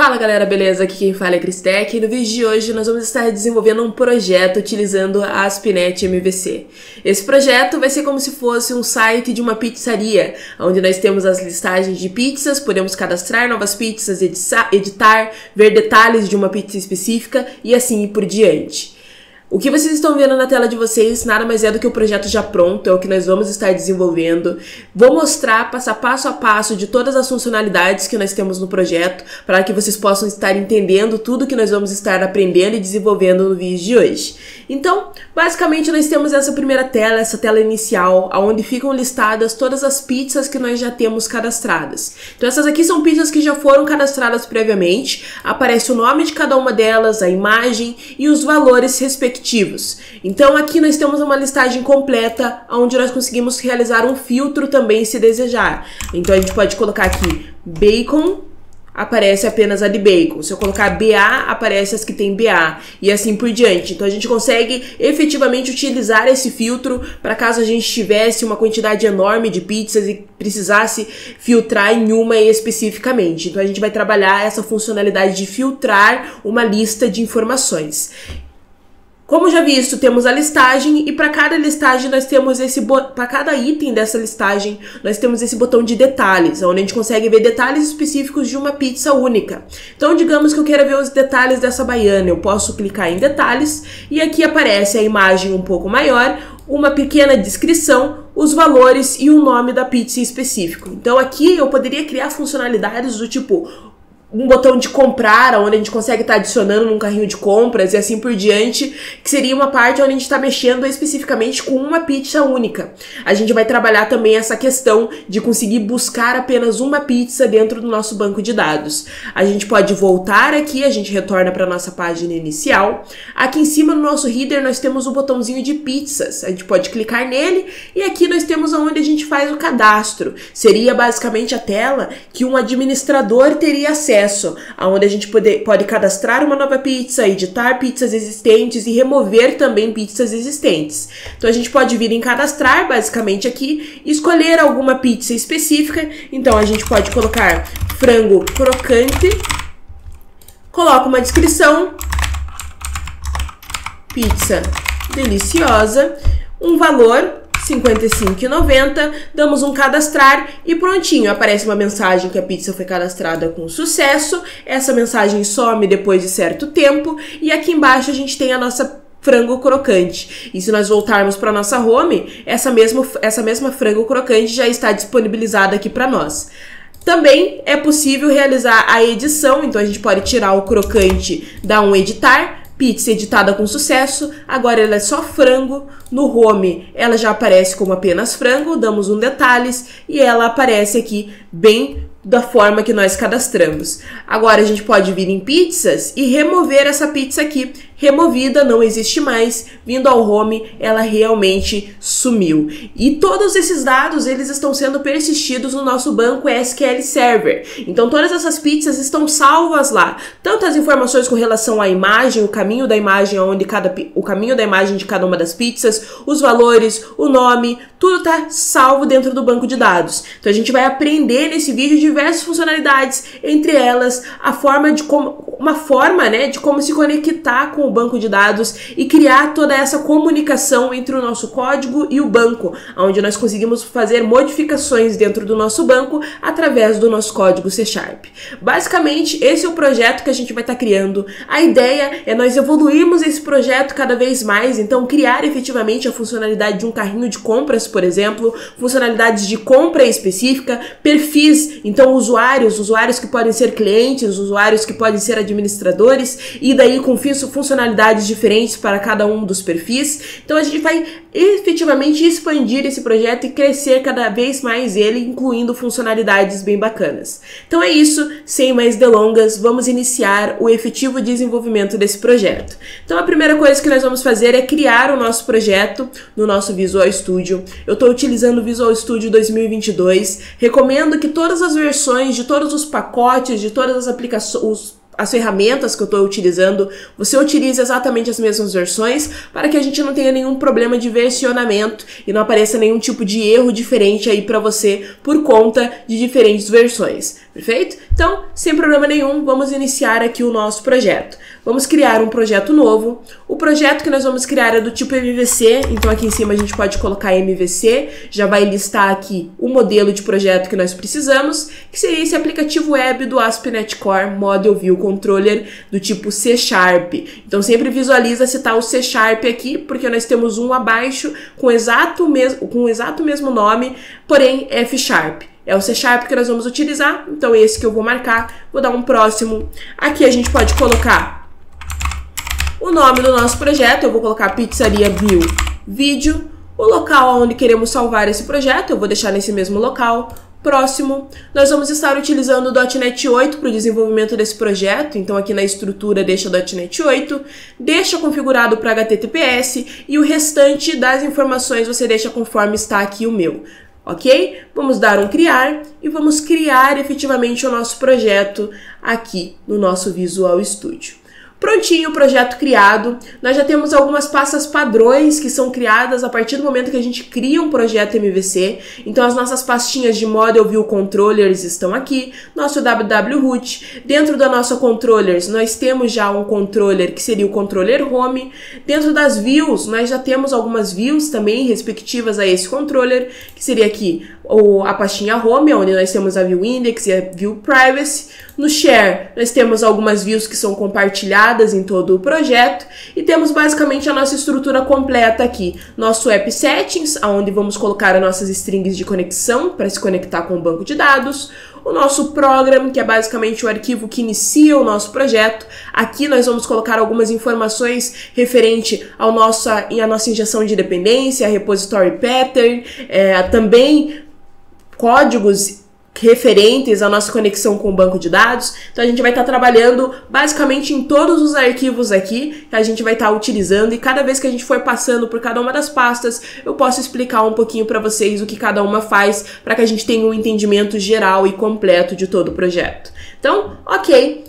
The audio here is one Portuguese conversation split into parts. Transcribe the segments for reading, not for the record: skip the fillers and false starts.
Fala galera, beleza? Aqui quem fala é Cristec e no vídeo de hoje nós vamos estar desenvolvendo um projeto utilizando a ASP.NET MVC. Esse projeto vai ser como se fosse um site de uma pizzaria, onde nós temos as listagens de pizzas, podemos cadastrar novas pizzas, editar, ver detalhes de uma pizza específica e assim por diante. O que vocês estão vendo na tela de vocês nada mais é do que o projeto já pronto, é o que nós vamos estar desenvolvendo. Vou mostrar passo a passo de todas as funcionalidades que nós temos no projeto, para que vocês possam estar entendendo tudo que nós vamos estar aprendendo e desenvolvendo no vídeo de hoje. Então, basicamente nós temos essa primeira tela, essa tela inicial, onde ficam listadas todas as pizzas que nós já temos cadastradas. Então essas aqui são pizzas que já foram cadastradas previamente, aparece o nome de cada uma delas, a imagem e os valores respectivos. Então aqui nós temos uma listagem completa, onde nós conseguimos realizar um filtro também se desejar. Então a gente pode colocar aqui bacon, aparece apenas a de bacon. Se eu colocar BA, aparece as que tem BA e assim por diante. Então a gente consegue efetivamente utilizar esse filtro para caso a gente tivesse uma quantidade enorme de pizzas e precisasse filtrar em uma especificamente. Então a gente vai trabalhar essa funcionalidade de filtrar uma lista de informações. Como já visto, temos a listagem e para cada listagem nós temos para cada item dessa listagem nós temos esse botão de detalhes, onde a gente consegue ver detalhes específicos de uma pizza única. Então, digamos que eu queira ver os detalhes dessa baiana, eu posso clicar em detalhes e aqui aparece a imagem um pouco maior, uma pequena descrição, os valores e o nome da pizza em específico. Então aqui eu poderia criar funcionalidades do tipo um botão de comprar, onde a gente consegue estar adicionando num carrinho de compras e assim por diante, que seria uma parte onde a gente está mexendo especificamente com uma pizza única. A gente vai trabalhar também essa questão de conseguir buscar apenas uma pizza dentro do nosso banco de dados. A gente pode voltar aqui, a gente retorna para a nossa página inicial. Aqui em cima no nosso header nós temos o botãozinho de pizzas, a gente pode clicar nele e aqui nós temos onde a gente faz o cadastro. Seria basicamente a tela que um administrador teria acesso, onde a gente pode cadastrar uma nova pizza, editar pizzas existentes e remover também pizzas existentes. Então a gente pode vir em cadastrar, basicamente aqui, escolher alguma pizza específica. Então a gente pode colocar frango crocante, coloca uma descrição, pizza deliciosa, um valor R$ 55,90, damos um cadastrar e prontinho, aparece uma mensagem que a pizza foi cadastrada com sucesso, essa mensagem some depois de certo tempo e aqui embaixo a gente tem a nossa frango crocante. E se nós voltarmos para nossa home, essa mesma frango crocante já está disponibilizada aqui para nós. Também é possível realizar a edição, então a gente pode tirar o crocante, dar um editar, pizza editada com sucesso, agora ela é só frango, no home ela já aparece como apenas frango, damos um detalhes e ela aparece aqui bem da forma que nós cadastramos. Agora a gente pode vir em pizzas e remover essa pizza aqui. Removida, não existe mais, vindo ao home, ela realmente sumiu. E todos esses dados, eles estão sendo persistidos no nosso banco SQL Server. Então todas essas pizzas estão salvas lá. Tanto as informações com relação à imagem, o caminho da imagem de cada uma das pizzas, os valores, o nome, tudo está salvo dentro do banco de dados. Então a gente vai aprender nesse vídeo diversas funcionalidades, entre elas uma forma de como se conectar com o banco de dados e criar toda essa comunicação entre o nosso código e o banco, onde nós conseguimos fazer modificações dentro do nosso banco através do nosso código C#. Basicamente, esse é o projeto que a gente vai estar criando. A ideia é nós evoluirmos esse projeto cada vez mais, então criar efetivamente a funcionalidade de um carrinho de compras, por exemplo, funcionalidades de compra específica, perfis, então usuários que podem ser clientes, usuários que podem ser administradores, e daí com funcionalidades diferentes para cada um dos perfis. Então a gente vai efetivamente expandir esse projeto e crescer cada vez mais ele, incluindo funcionalidades bem bacanas. Então é isso, sem mais delongas, vamos iniciar o efetivo desenvolvimento desse projeto. Então a primeira coisa que nós vamos fazer é criar o nosso projeto no nosso Visual Studio. Eu estou utilizando o Visual Studio 2022, recomendo que todas as versões de todos os pacotes, de todas as aplicações, as ferramentas que eu estou utilizando, você utiliza exatamente as mesmas versões para que a gente não tenha nenhum problema de versionamento e não apareça nenhum tipo de erro diferente aí para você por conta de diferentes versões. Perfeito? Então, sem problema nenhum, vamos iniciar aqui o nosso projeto. Vamos criar um projeto novo. O projeto que nós vamos criar é do tipo MVC, então aqui em cima a gente pode colocar MVC, já vai listar aqui o modelo de projeto que nós precisamos, que seria esse aplicativo web do ASP.NET Core Model View Controller do tipo C#. Então sempre visualiza se está o C# aqui, porque nós temos um abaixo com o exato mesmo nome, porém F#. É o C# que nós vamos utilizar, então esse que eu vou marcar, vou dar um próximo. Aqui a gente pode colocar o nome do nosso projeto, eu vou colocar Pizzaria View Vídeo, o local onde queremos salvar esse projeto, eu vou deixar nesse mesmo local. Próximo, nós vamos estar utilizando o .NET 8 para o desenvolvimento desse projeto, então aqui na estrutura deixa .NET 8, deixa configurado para HTTPS e o restante das informações você deixa conforme está aqui o meu. Ok? Vamos dar um criar e vamos criar efetivamente o nosso projeto aqui no nosso Visual Studio. Prontinho o projeto criado, nós já temos algumas pastas padrões que são criadas a partir do momento que a gente cria um projeto MVC. Então as nossas pastinhas de Model View Controllers estão aqui, nosso www-root. Dentro da nossa Controllers nós temos já um controller que seria o controller Home. Dentro das views nós já temos algumas views também respectivas a esse controller, que seria aqui a pastinha Home, onde nós temos a View Index e a View Privacy. No Share, nós temos algumas views que são compartilhadas em todo o projeto e temos basicamente a nossa estrutura completa aqui. Nosso App Settings, onde vamos colocar as nossas strings de conexão para se conectar com o banco de dados. O nosso Program, que é basicamente o arquivo que inicia o nosso projeto. Aqui nós vamos colocar algumas informações referente à nossa injeção de dependência, a Repository Pattern, também códigos referentes à nossa conexão com o banco de dados. Então a gente vai estar trabalhando basicamente em todos os arquivos aqui que a gente vai estar utilizando, e cada vez que a gente for passando por cada uma das pastas, eu posso explicar um pouquinho para vocês o que cada uma faz, para que a gente tenha um entendimento geral e completo de todo o projeto. Então, ok.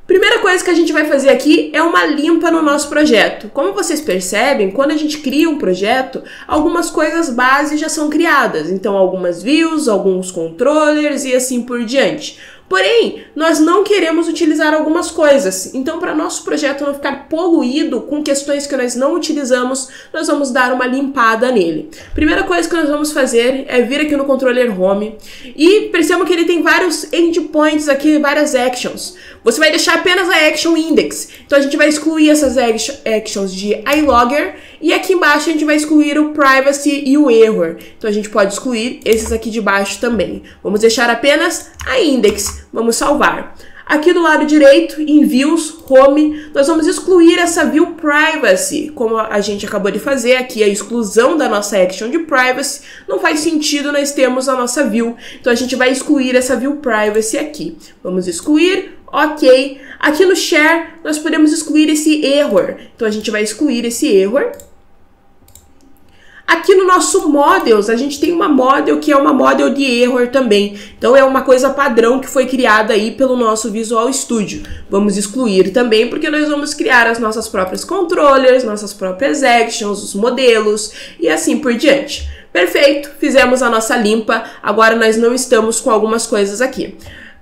Primeira coisa que a gente vai fazer aqui é uma limpa no nosso projeto. Como vocês percebem, quando a gente cria um projeto, algumas coisas base já são criadas. Então, algumas views, alguns controllers e assim por diante. Porém, nós não queremos utilizar algumas coisas. Então, para nosso projeto não ficar poluído com questões que nós não utilizamos, nós vamos dar uma limpada nele. Primeira coisa que nós vamos fazer é vir aqui no controller Home e percebam que ele tem vários endpoints aqui, várias actions. Você vai deixar apenas a action index. Então, a gente vai excluir essas actions de iLogger e aqui embaixo a gente vai excluir o privacy e o error. Então, a gente pode excluir esses aqui de baixo também. Vamos deixar apenas a index. Vamos salvar. Aqui do lado direito, em Views, Home, nós vamos excluir essa View Privacy, como a gente acabou de fazer aqui, a exclusão da nossa action de Privacy. Não faz sentido nós termos a nossa View, então a gente vai excluir essa View Privacy aqui. Vamos excluir, ok. Aqui no Share, nós podemos excluir esse Error, então a gente vai excluir esse Error. Aqui no nosso Models, a gente tem uma Model que é uma Model de Error também. Então, é uma coisa padrão que foi criada aí pelo nosso Visual Studio. Vamos excluir também, porque nós vamos criar as nossas próprias controllers, nossas próprias actions, os modelos e assim por diante. Perfeito, fizemos a nossa limpa, agora nós não estamos com algumas coisas aqui.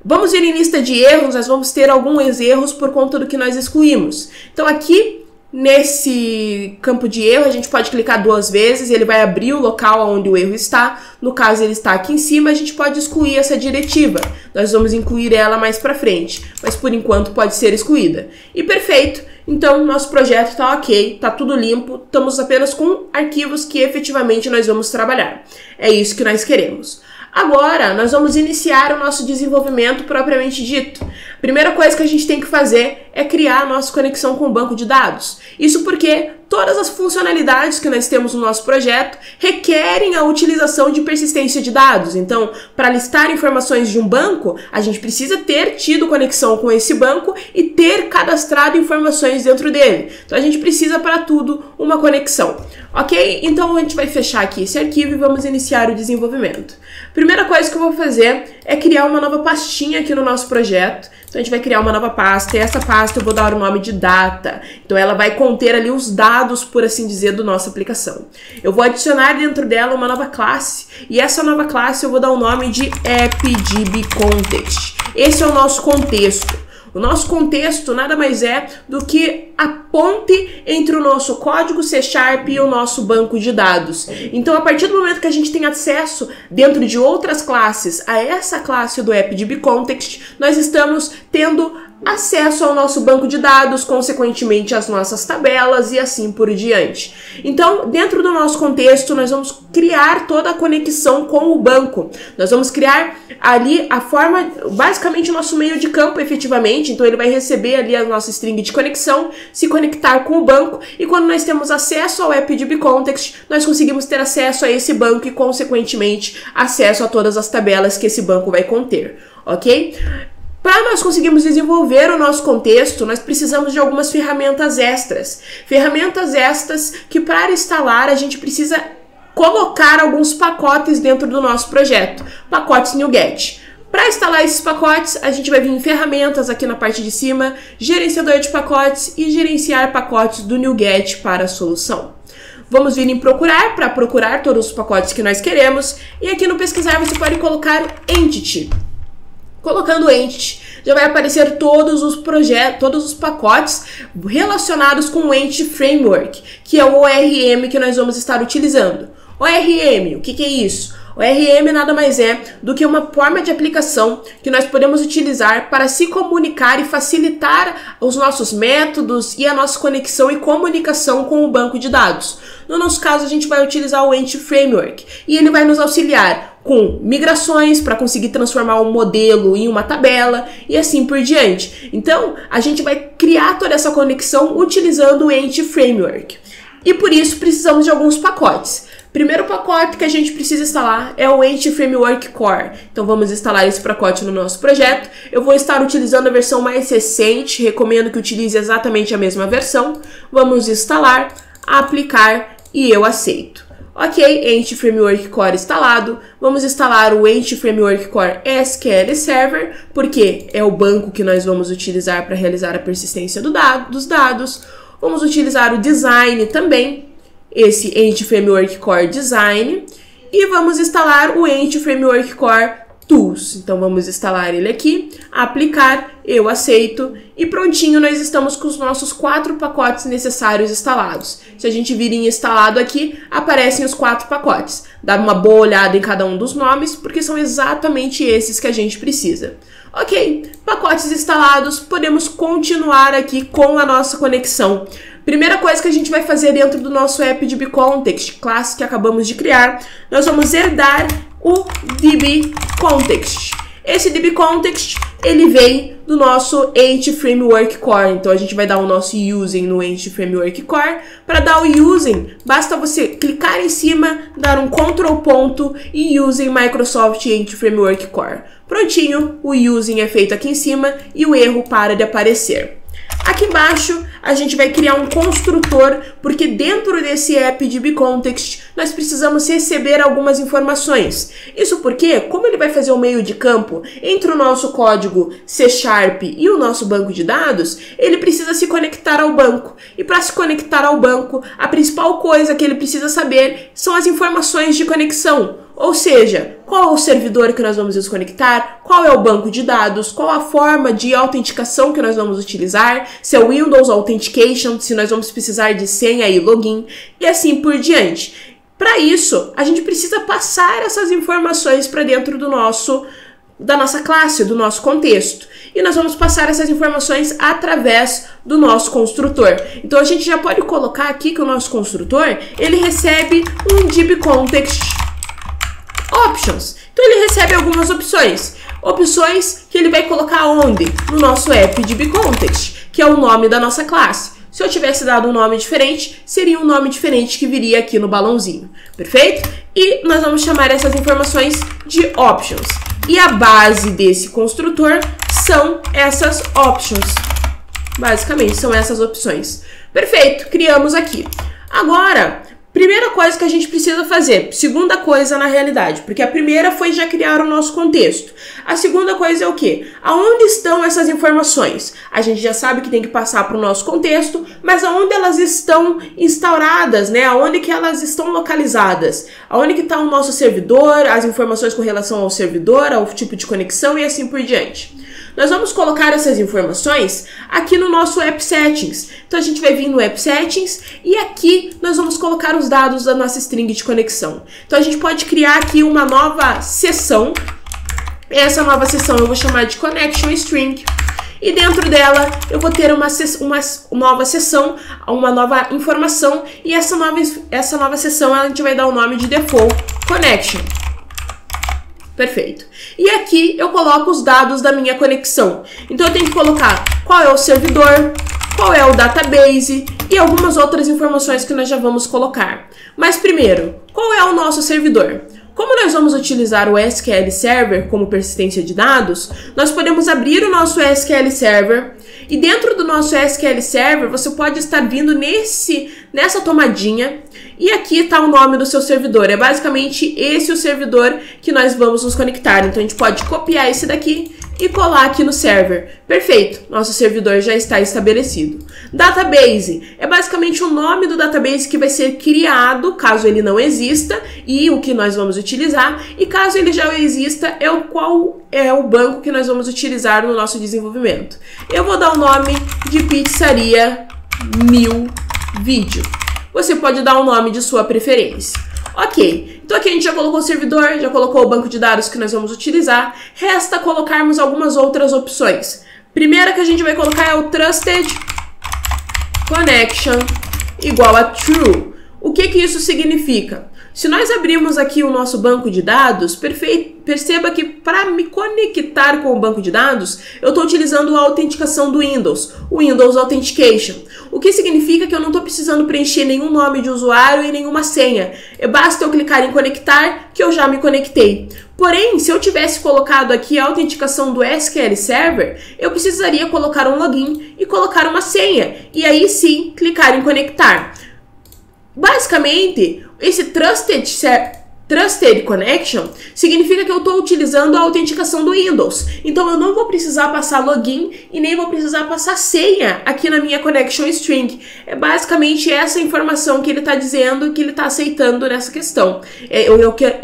Vamos ver em lista de erros, nós vamos ter alguns erros por conta do que nós excluímos. Então, aqui nesse campo de erro, a gente pode clicar 2 vezes e ele vai abrir o local onde o erro está. No caso, ele está aqui em cima, a gente pode excluir essa diretiva. Nós vamos incluir ela mais para frente, mas por enquanto pode ser excluída. E perfeito! Então, nosso projeto está ok, está tudo limpo, estamos apenas com arquivos que efetivamente nós vamos trabalhar. É isso que nós queremos. Agora, nós vamos iniciar o nosso desenvolvimento propriamente dito. Primeira coisa que a gente tem que fazer é criar a nossa conexão com o banco de dados. Isso porque todas as funcionalidades que nós temos no nosso projeto requerem a utilização de persistência de dados. Então, para listar informações de um banco, a gente precisa ter tido conexão com esse banco e ter cadastrado informações dentro dele. Então, a gente precisa para tudo uma conexão. Ok? Então, a gente vai fechar aqui esse arquivo e vamos iniciar o desenvolvimento. Primeira coisa que eu vou fazer é criar uma nova pastinha aqui no nosso projeto. Então, a gente vai criar uma nova pasta e essa pasta eu vou dar o nome de Data. Então, ela vai conter ali os dados, por assim dizer, da nossa aplicação. Eu vou adicionar dentro dela uma nova classe e essa nova classe eu vou dar o nome de AppDBContext. Esse é o nosso contexto. O nosso contexto nada mais é do que a ponte entre o nosso código C# e o nosso banco de dados. Então, a partir do momento que a gente tem acesso dentro de outras classes a essa classe do AppDbContext, nós estamos tendo acesso ao nosso banco de dados, consequentemente às nossas tabelas e assim por diante. Então, dentro do nosso contexto, nós vamos criar toda a conexão com o banco. Nós vamos criar ali a forma, basicamente o nosso meio de campo efetivamente, então ele vai receber ali a nossa string de conexão, se conectar com o banco, e quando nós temos acesso ao AppDbContext, nós conseguimos ter acesso a esse banco e, consequentemente, acesso a todas as tabelas que esse banco vai conter, ok? Para nós conseguirmos desenvolver o nosso contexto, nós precisamos de algumas ferramentas extras. Ferramentas estas que, para instalar, a gente precisa colocar alguns pacotes dentro do nosso projeto. Pacotes NuGet. Para instalar esses pacotes, a gente vai vir em ferramentas aqui na parte de cima, gerenciador de pacotes e gerenciar pacotes do NuGet para a solução. Vamos vir em procurar, para procurar todos os pacotes que nós queremos. E aqui no pesquisar você pode colocar Entity. Colocando Entity, já vai aparecer todos os pacotes relacionados com o Entity Framework, que é o ORM que nós vamos estar utilizando. ORM, o que é isso? ORM nada mais é do que uma forma de aplicação que nós podemos utilizar para se comunicar e facilitar os nossos métodos e a nossa conexão e comunicação com o banco de dados. No nosso caso, a gente vai utilizar o Entity Framework e ele vai nos auxiliar com migrações para conseguir transformar um modelo em uma tabela e assim por diante. Então, a gente vai criar toda essa conexão utilizando o Entity Framework. E por isso precisamos de alguns pacotes. Primeiro pacote que a gente precisa instalar é o Entity Framework Core. Então vamos instalar esse pacote no nosso projeto. Eu vou estar utilizando a versão mais recente, recomendo que utilize exatamente a mesma versão. Vamos instalar, aplicar e eu aceito. Ok, Entity Framework Core instalado. Vamos instalar o Entity Framework Core SQL Server, porque é o banco que nós vamos utilizar para realizar a persistência dos dados. Vamos utilizar o Design também, esse Entity Framework Core Design. E vamos instalar o Entity Framework Core Tools. Então vamos instalar ele aqui, aplicar, eu aceito e prontinho, nós estamos com os nossos 4 pacotes necessários instalados. Se a gente vir em instalado aqui, aparecem os 4 pacotes. Dá uma boa olhada em cada um dos nomes, porque são exatamente esses que a gente precisa. Ok, pacotes instalados, podemos continuar aqui com a nossa conexão. Primeira coisa que a gente vai fazer dentro do nosso AppDbContext, classe que acabamos de criar, nós vamos herdar o DbContext. Esse DbContext, ele vem do nosso Entity Framework Core. Então, a gente vai dar o nosso using no Entity Framework Core. Para dar o using, basta você clicar em cima, dar um Ctrl ponto e using Microsoft Entity Framework Core. Prontinho, o using é feito aqui em cima e o erro para de aparecer. Aqui embaixo, a gente vai criar um construtor, porque dentro desse AppDbContext, nós precisamos receber algumas informações. Isso porque, como ele vai fazer um meio de campo entre o nosso código C# e o nosso banco de dados, ele precisa se conectar ao banco. E para se conectar ao banco, a principal coisa que ele precisa saber são as informações de conexão. Ou seja, qual é o servidor que nós vamos nos conectar, qual é o banco de dados, qual a forma de autenticação que nós vamos utilizar, se é o Windows Authentication, se nós vamos precisar de senha e login, e assim por diante. Para isso, a gente precisa passar essas informações para dentro da nossa classe, do nosso contexto. E nós vamos passar essas informações através do nosso construtor. Então, a gente já pode colocar aqui que o nosso construtor, ele recebe um DbContext Options. Então ele recebe algumas opções. Opções que ele vai colocar onde? No nosso AppDbContext, que é o nome da nossa classe. Se eu tivesse dado um nome diferente, seria um nome diferente que viria aqui no balãozinho. Perfeito? E nós vamos chamar essas informações de Options. E a base desse construtor são essas Options. Basicamente, são essas opções. Perfeito, criamos aqui. Agora, primeira coisa que a gente precisa fazer, segunda coisa na realidade, porque a primeira foi já criar o nosso contexto. A segunda coisa é o quê? Aonde estão essas informações? A gente já sabe que tem que passar para o nosso contexto, mas aonde elas estão instauradas, né? Aonde que elas estão localizadas? Aonde que está o nosso servidor, as informações com relação ao servidor, ao tipo de conexão e assim por diante. Nós vamos colocar essas informações aqui no nosso App Settings. Então a gente vai vir no App Settings e aqui nós vamos colocar os dados da nossa string de conexão. Então a gente pode criar aqui uma nova seção. Essa nova seção eu vou chamar de Connection String. E dentro dela eu vou ter uma nova seção, uma nova informação, e essa nova seção a gente vai dar o nome de Default Connection. Perfeito. E aqui eu coloco os dados da minha conexão. Então eu tenho que colocar qual é o servidor, qual é o database e algumas outras informações que nós já vamos colocar. Mas primeiro, qual é o nosso servidor? Como nós vamos utilizar o SQL Server como persistência de dados, nós podemos abrir o nosso SQL Server e dentro do nosso SQL Server você pode estar vindo nessa tomadinha e aqui está o nome do seu servidor. É basicamente esse o servidor que nós vamos nos conectar. Então a gente pode copiar esse daqui e colar aqui no server. Perfeito, nosso servidor já está estabelecido. Database é basicamente o nome do database que vai ser criado, caso ele não exista, e o que nós vamos utilizar, e caso ele já exista, qual é o banco que nós vamos utilizar no nosso desenvolvimento. Eu vou dar o nome de Pizzaria 1000 Vídeo. Você pode dar o nome de sua preferência. Ok, então aqui a gente já colocou o servidor, já colocou o banco de dados que nós vamos utilizar. Resta colocarmos algumas outras opções. Primeira que a gente vai colocar é o Trusted Connection igual a True. O que isso significa? Se nós abrirmos aqui o nosso banco de dados, perceba que para me conectar com o banco de dados, eu estou utilizando a autenticação do Windows, o Windows Authentication. O que significa que eu não estou precisando preencher nenhum nome de usuário e nenhuma senha. Basta eu clicar em conectar que eu já me conectei. Porém, se eu tivesse colocado aqui a autenticação do SQL Server, eu precisaria colocar um login e colocar uma senha. E aí sim, clicar em conectar. Basicamente, esse Trusted Connection significa que eu estou utilizando a autenticação do Windows. Então eu não vou precisar passar login e nem vou precisar passar senha aqui na minha Connection String. É basicamente essa informação que ele está dizendo que ele está aceitando nessa questão. É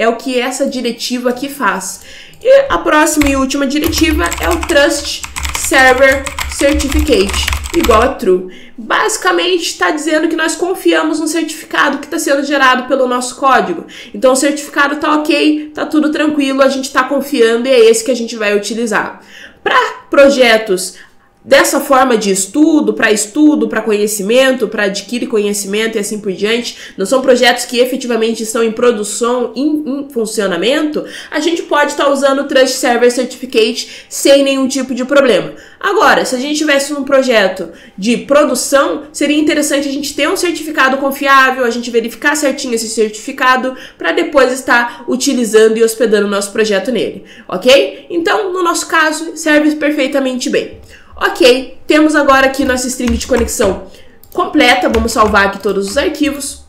o que essa diretiva aqui faz. E a próxima e última diretiva é o Trust Server Certificate igual a True. Basicamente está dizendo que nós confiamos no certificado que está sendo gerado pelo nosso código. Então o certificado está ok, está tudo tranquilo, a gente está confiando e é esse que a gente vai utilizar. Para projetos dessa forma de estudo, para conhecimento, para adquirir conhecimento e assim por diante, não são projetos que efetivamente estão em produção, em funcionamento, a gente pode estar usando o Trust Server Certificate sem nenhum tipo de problema. Agora, se a gente tivesse um projeto de produção, seria interessante a gente ter um certificado confiável, a gente verificar certinho esse certificado, para depois estar utilizando e hospedando o nosso projeto nele, ok? Então, no nosso caso, serve perfeitamente bem. Ok, temos agora aqui nossa string de conexão completa, vamos salvar aqui todos os arquivos.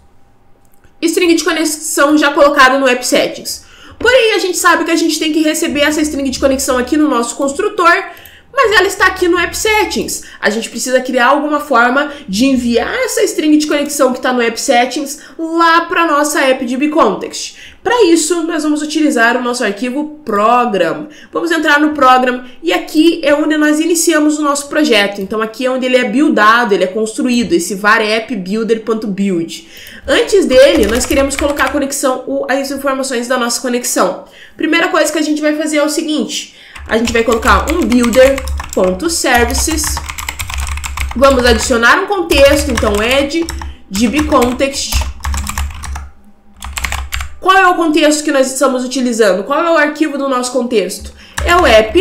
String de conexão já colocado no App Settings. Porém, a gente sabe que a gente tem que receber essa string de conexão aqui no nosso construtor, mas ela está aqui no App Settings. A gente precisa criar alguma forma de enviar essa string de conexão que está no App Settings lá para a nossa AppDB Context. Para isso, nós vamos utilizar o nosso arquivo Program. Vamos entrar no Program e aqui é onde nós iniciamos o nosso projeto. Então aqui é onde ele é buildado, ele é construído, esse var app builder.build. Antes dele, nós queremos colocar a conexão, as informações da nossa conexão. Primeira coisa que a gente vai fazer é o seguinte: a gente vai colocar um builder.services. Vamos adicionar um contexto, então add dbcontext. Qual é o contexto que nós estamos utilizando? Qual é o arquivo do nosso contexto? É o app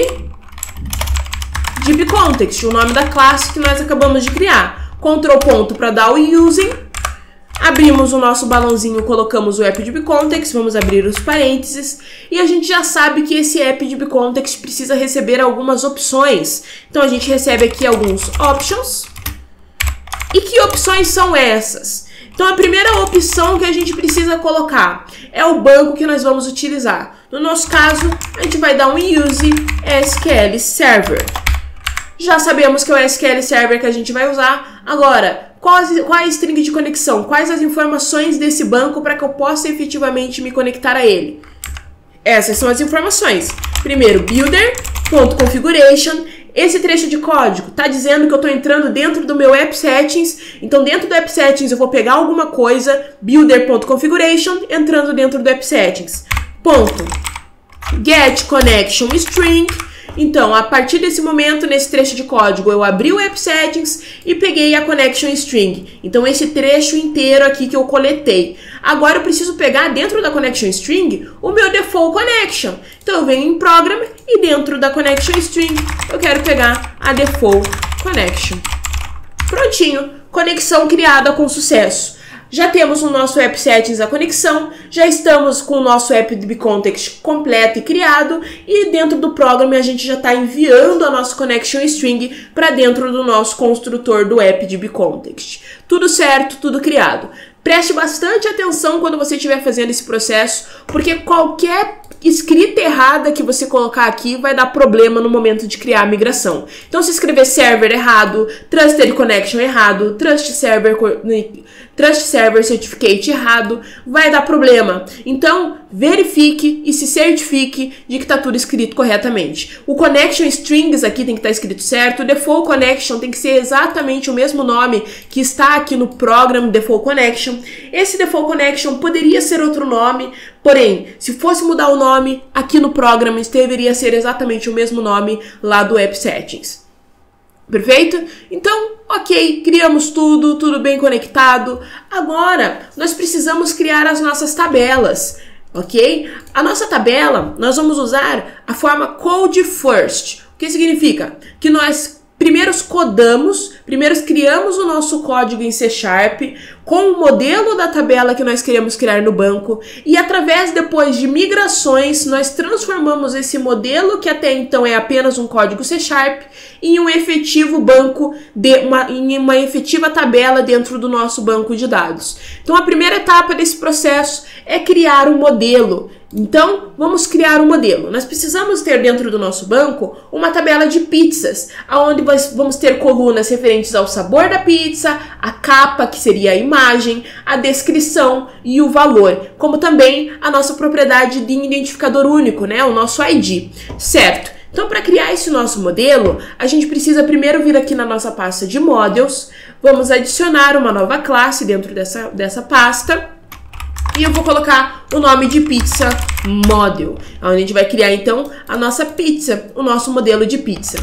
dbcontext, o nome da classe que nós acabamos de criar. Ctrl ponto para dar o using. Abrimos o nosso balãozinho, colocamos o app dbcontext, vamos abrir os parênteses e a gente já sabe que esse app dbcontext precisa receber algumas opções. Então a gente recebe aqui alguns options. E que opções são essas? Então a primeira opção que a gente precisa colocar é o banco que nós vamos utilizar. No nosso caso, a gente vai dar um use SQL Server. Já sabemos que é o SQL Server que a gente vai usar. Agora, qual a string de conexão? Quais as informações desse banco para que eu possa efetivamente me conectar a ele? Essas são as informações. Primeiro, builder.configuration Esse trecho de código está dizendo que eu estou entrando dentro do meu app settings, então dentro do app settings eu vou pegar alguma coisa, builder.configuration, entrando dentro do app settings. Ponto. Get connection string. Então, a partir desse momento, nesse trecho de código, eu abri o app settings e peguei a connection string. Então, esse trecho inteiro aqui que eu coletei. Agora, eu preciso pegar dentro da connection string o meu default connection. Então, eu venho em program e dentro da connection string eu quero pegar a default connection. Prontinho, conexão criada com sucesso. Já temos no nosso app settings a conexão, já estamos com o nosso app.dbcontext completo e criado, e dentro do programa a gente já está enviando a nossa connection string para dentro do nosso construtor do app.dbcontext. Tudo certo, tudo criado. Preste bastante atenção quando você estiver fazendo esse processo, porque qualquer escrita errada que você colocar aqui vai dar problema no momento de criar a migração. Então, se escrever server errado, trusted connection errado, trust server certificate errado, vai dar problema. Então, verifique e se certifique de que está tudo escrito corretamente. O connection strings aqui tem que estar escrito certo, o default connection tem que ser exatamente o mesmo nome que está aqui no program default connection. Esse default connection poderia ser outro nome, porém, se fosse mudar o nome aqui no program, deveria ser exatamente o mesmo nome lá do app settings. Perfeito? Então, ok, criamos tudo, tudo bem conectado. Agora, nós precisamos criar as nossas tabelas, ok? A nossa tabela, nós vamos usar a forma code first. O que significa? Que nós primeiro criamos o nosso código em C# com o modelo da tabela que nós queremos criar no banco e através depois de migrações nós transformamos esse modelo que até então é apenas um código C# em um efetivo banco, em uma efetiva tabela dentro do nosso banco de dados. Então a primeira etapa desse processo é criar um modelo. Então, vamos criar um modelo. Nós precisamos ter dentro do nosso banco uma tabela de pizzas, onde vamos ter colunas referentes ao sabor da pizza, a capa, que seria a imagem, a descrição e o valor, como também a nossa propriedade de identificador único, né? O nosso ID, certo? Então, para criar esse nosso modelo, a gente precisa primeiro vir aqui na nossa pasta de models, vamos adicionar uma nova classe dentro dessa pasta, e eu vou colocar o nome de pizza model, onde a gente vai criar então a nossa pizza, o nosso modelo de pizza.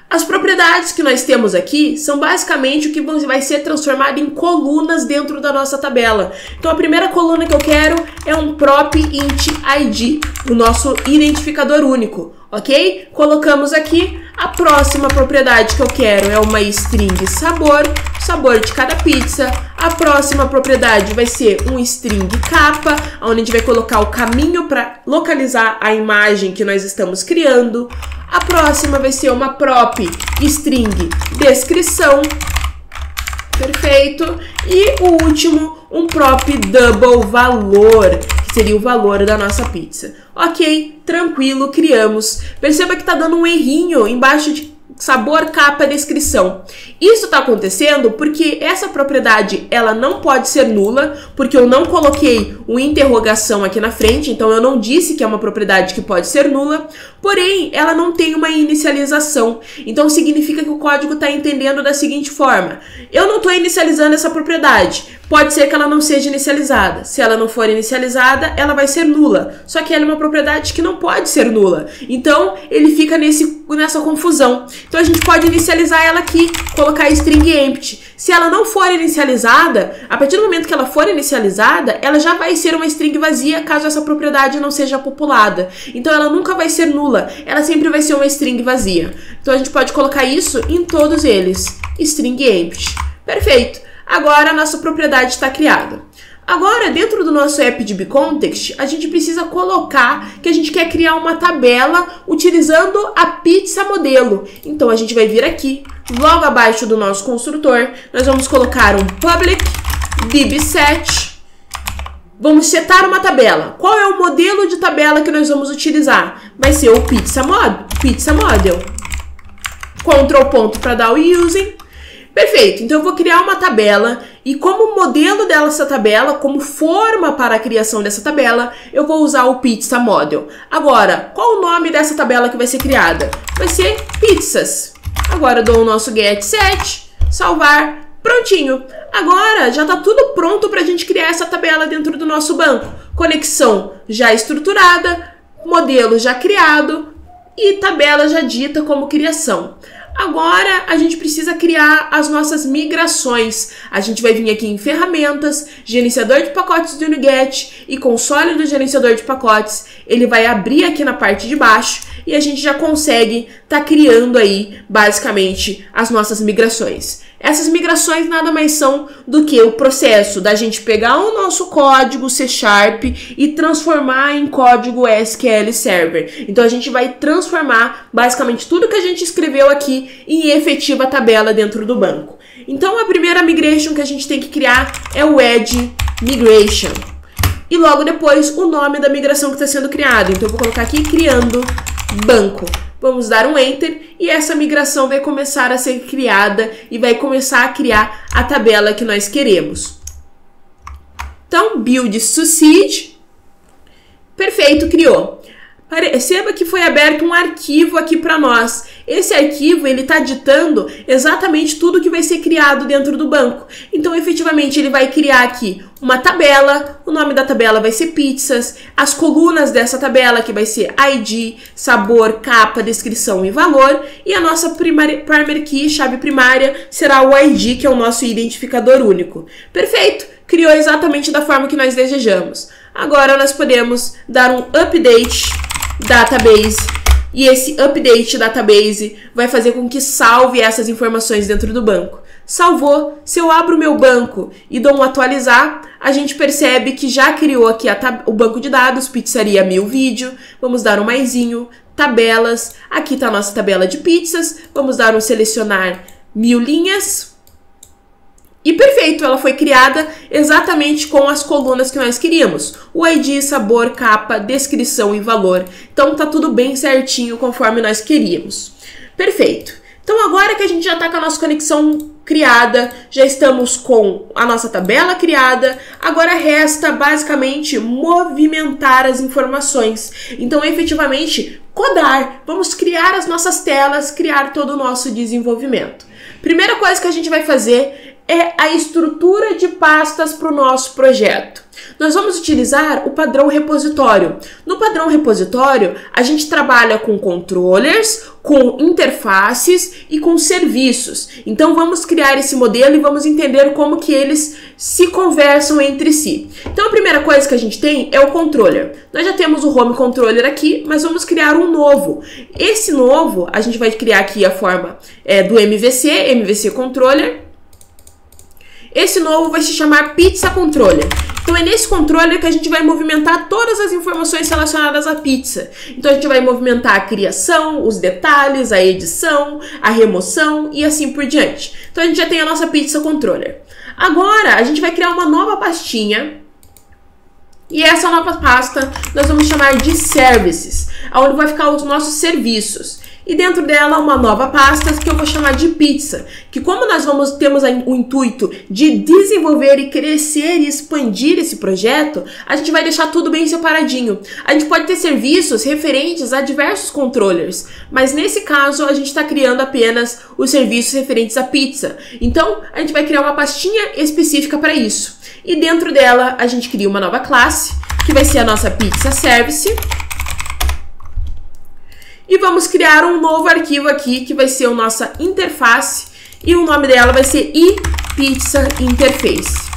As propriedades que nós temos aqui são basicamente o que vai ser transformado em colunas dentro da nossa tabela. Então a primeira coluna que eu quero é um prop int id, o nosso identificador único, ok? Colocamos aqui. A próxima propriedade que eu quero é uma string sabor, sabor de cada pizza. A próxima propriedade vai ser um string capa, onde a gente vai colocar o caminho para localizar a imagem que nós estamos criando. A próxima vai ser uma prop string descrição. Perfeito. E o último, um prop double valor, que seria o valor da nossa pizza. Ok, tranquilo, criamos. Perceba que está dando um errinho embaixo de sabor, capa, descrição. Isso está acontecendo porque essa propriedade ela não pode ser nula, porque eu não coloquei uma interrogação aqui na frente, então eu não disse que é uma propriedade que pode ser nula, porém ela não tem uma inicialização. Então significa que o código está entendendo da seguinte forma: eu não estou inicializando essa propriedade, pode ser que ela não seja inicializada. Se ela não for inicializada, ela vai ser nula. Só que ela é uma propriedade que não pode ser nula. Então ele fica nessa confusão. Então a gente pode inicializar ela aqui, colocar string empty. Se ela não for inicializada, a partir do momento que ela for inicializada, ela já vai ser uma string vazia caso essa propriedade não seja populada. Então ela nunca vai ser nula, ela sempre vai ser uma string vazia. Então a gente pode colocar isso em todos eles, string empty. Perfeito. Agora a nossa propriedade está criada. Agora, dentro do nosso app.dbcontext, a gente precisa colocar que a gente quer criar uma tabela utilizando a pizza modelo. Então, a gente vai vir aqui, logo abaixo do nosso construtor, nós vamos colocar um public dbset. Vamos setar uma tabela. Qual é o modelo de tabela que nós vamos utilizar? Vai ser o pizza model. Ctrl ponto para dar o using. Perfeito, então eu vou criar uma tabela e como modelo dessa tabela, como forma para a criação dessa tabela, eu vou usar o Pizza Model. Agora, qual o nome dessa tabela que vai ser criada? Vai ser pizzas. Agora eu dou o nosso get set, salvar, prontinho. Agora já está tudo pronto para a gente criar essa tabela dentro do nosso banco. Conexão já estruturada, modelo já criado e tabela já dita como criação. Agora a gente precisa criar as nossas migrações. A gente vai vir aqui em ferramentas, gerenciador de pacotes do NuGet e console do gerenciador de pacotes. Ele vai abrir aqui na parte de baixo e a gente já consegue estar criando aí basicamente as nossas migrações. Essas migrações nada mais são do que o processo da gente pegar o nosso código C# e transformar em código SQL Server. Então a gente vai transformar basicamente tudo que a gente escreveu aqui em efetiva tabela dentro do banco. Então a primeira migration que a gente tem que criar é o Add Migration. E logo depois o nome da migração que está sendo criada. Então eu vou colocar aqui criando banco. Vamos dar um Enter e essa migração vai começar a ser criada e vai começar a criar a tabela que nós queremos. Então, build succeed. Perfeito, criou. Perceba que foi aberto um arquivo aqui para nós. Esse arquivo, ele está ditando exatamente tudo que vai ser criado dentro do banco. Então, efetivamente, ele vai criar aqui uma tabela, o nome da tabela vai ser pizzas, as colunas dessa tabela que vai ser ID, sabor, capa, descrição e valor, e a nossa primary key, chave primária, será o ID, que é o nosso identificador único. Perfeito! Criou exatamente da forma que nós desejamos. Agora, nós podemos dar um update database e esse update database vai fazer com que salve essas informações dentro do banco. Salvou. Se eu abro o meu banco e dou um atualizar, a gente percebe que já criou aqui o banco de dados, pizzaria 1000 vídeo. Vamos dar um maisinho, tabelas. Aqui está a nossa tabela de pizzas. Vamos dar um selecionar 1000 linhas. E perfeito, ela foi criada exatamente com as colunas que nós queríamos. O ID, sabor, capa, descrição e valor. Então tá tudo bem certinho conforme nós queríamos. Perfeito. Então agora que a gente já está com a nossa conexão criada, já estamos com a nossa tabela criada, agora resta basicamente movimentar as informações. Então efetivamente codar, vamos criar as nossas telas, criar todo o nosso desenvolvimento. Primeira coisa que a gente vai fazer é a estrutura de pastas para o nosso projeto. Nós vamos utilizar o padrão repositório. No padrão repositório, a gente trabalha com controllers, com interfaces e com serviços. Então, vamos criar esse modelo e vamos entender como que eles se conversam entre si. Então, a primeira coisa que a gente tem é o controller. Nós já temos o home controller aqui, mas vamos criar um novo. Esse novo, a gente vai criar aqui a forma do MVC controller. Esse novo vai se chamar Pizza Controller. Então é nesse controller que a gente vai movimentar todas as informações relacionadas à pizza. Então a gente vai movimentar a criação, os detalhes, a edição, a remoção e assim por diante. Então a gente já tem a nossa Pizza Controller. Agora a gente vai criar uma nova pastinha. E essa nova pasta nós vamos chamar de Services, onde vai ficar os nossos serviços. E dentro dela uma nova pasta que eu vou chamar de pizza, que como nós temos o intuito de desenvolver e crescer e expandir esse projeto, a gente vai deixar tudo bem separadinho. A gente pode ter serviços referentes a diversos controllers, mas nesse caso a gente está criando apenas os serviços referentes à pizza. Então a gente vai criar uma pastinha específica para isso. E dentro dela a gente cria uma nova classe, que vai ser a nossa Pizza Service. E vamos criar um novo arquivo aqui, que vai ser a nossa interface. E o nome dela vai ser iPizza Interface.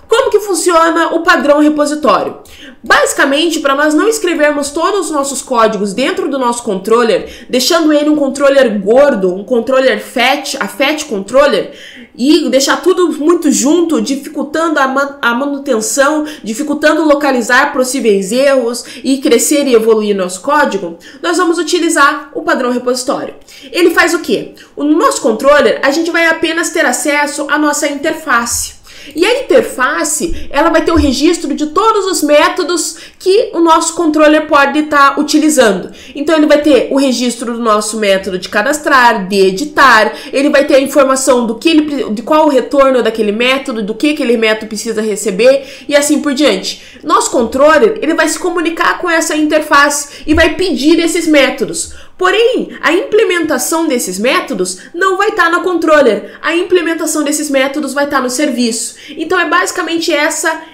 Como que funciona o padrão repositório? Basicamente, para nós não escrevermos todos os nossos códigos dentro do nosso controller, deixando ele um controller gordo, um controller fat, a fat controller, e deixar tudo muito junto, dificultando a manutenção, dificultando localizar possíveis erros e crescer e evoluir nosso código, nós vamos utilizar o padrão repositório. Ele faz o quê? No nosso controller, a gente vai apenas ter acesso à nossa interface. E a interface, ela vai ter o registro de todos os métodos que o nosso controller pode estar utilizando. Então ele vai ter o registro do nosso método de cadastrar, de editar, ele vai ter a informação de qual o retorno daquele método, do que aquele método precisa receber e assim por diante. Nosso controller, ele vai se comunicar com essa interface e vai pedir esses métodos. Porém, a implementação desses métodos não vai estar no controller, a implementação desses métodos vai estar no serviço. Então é basicamente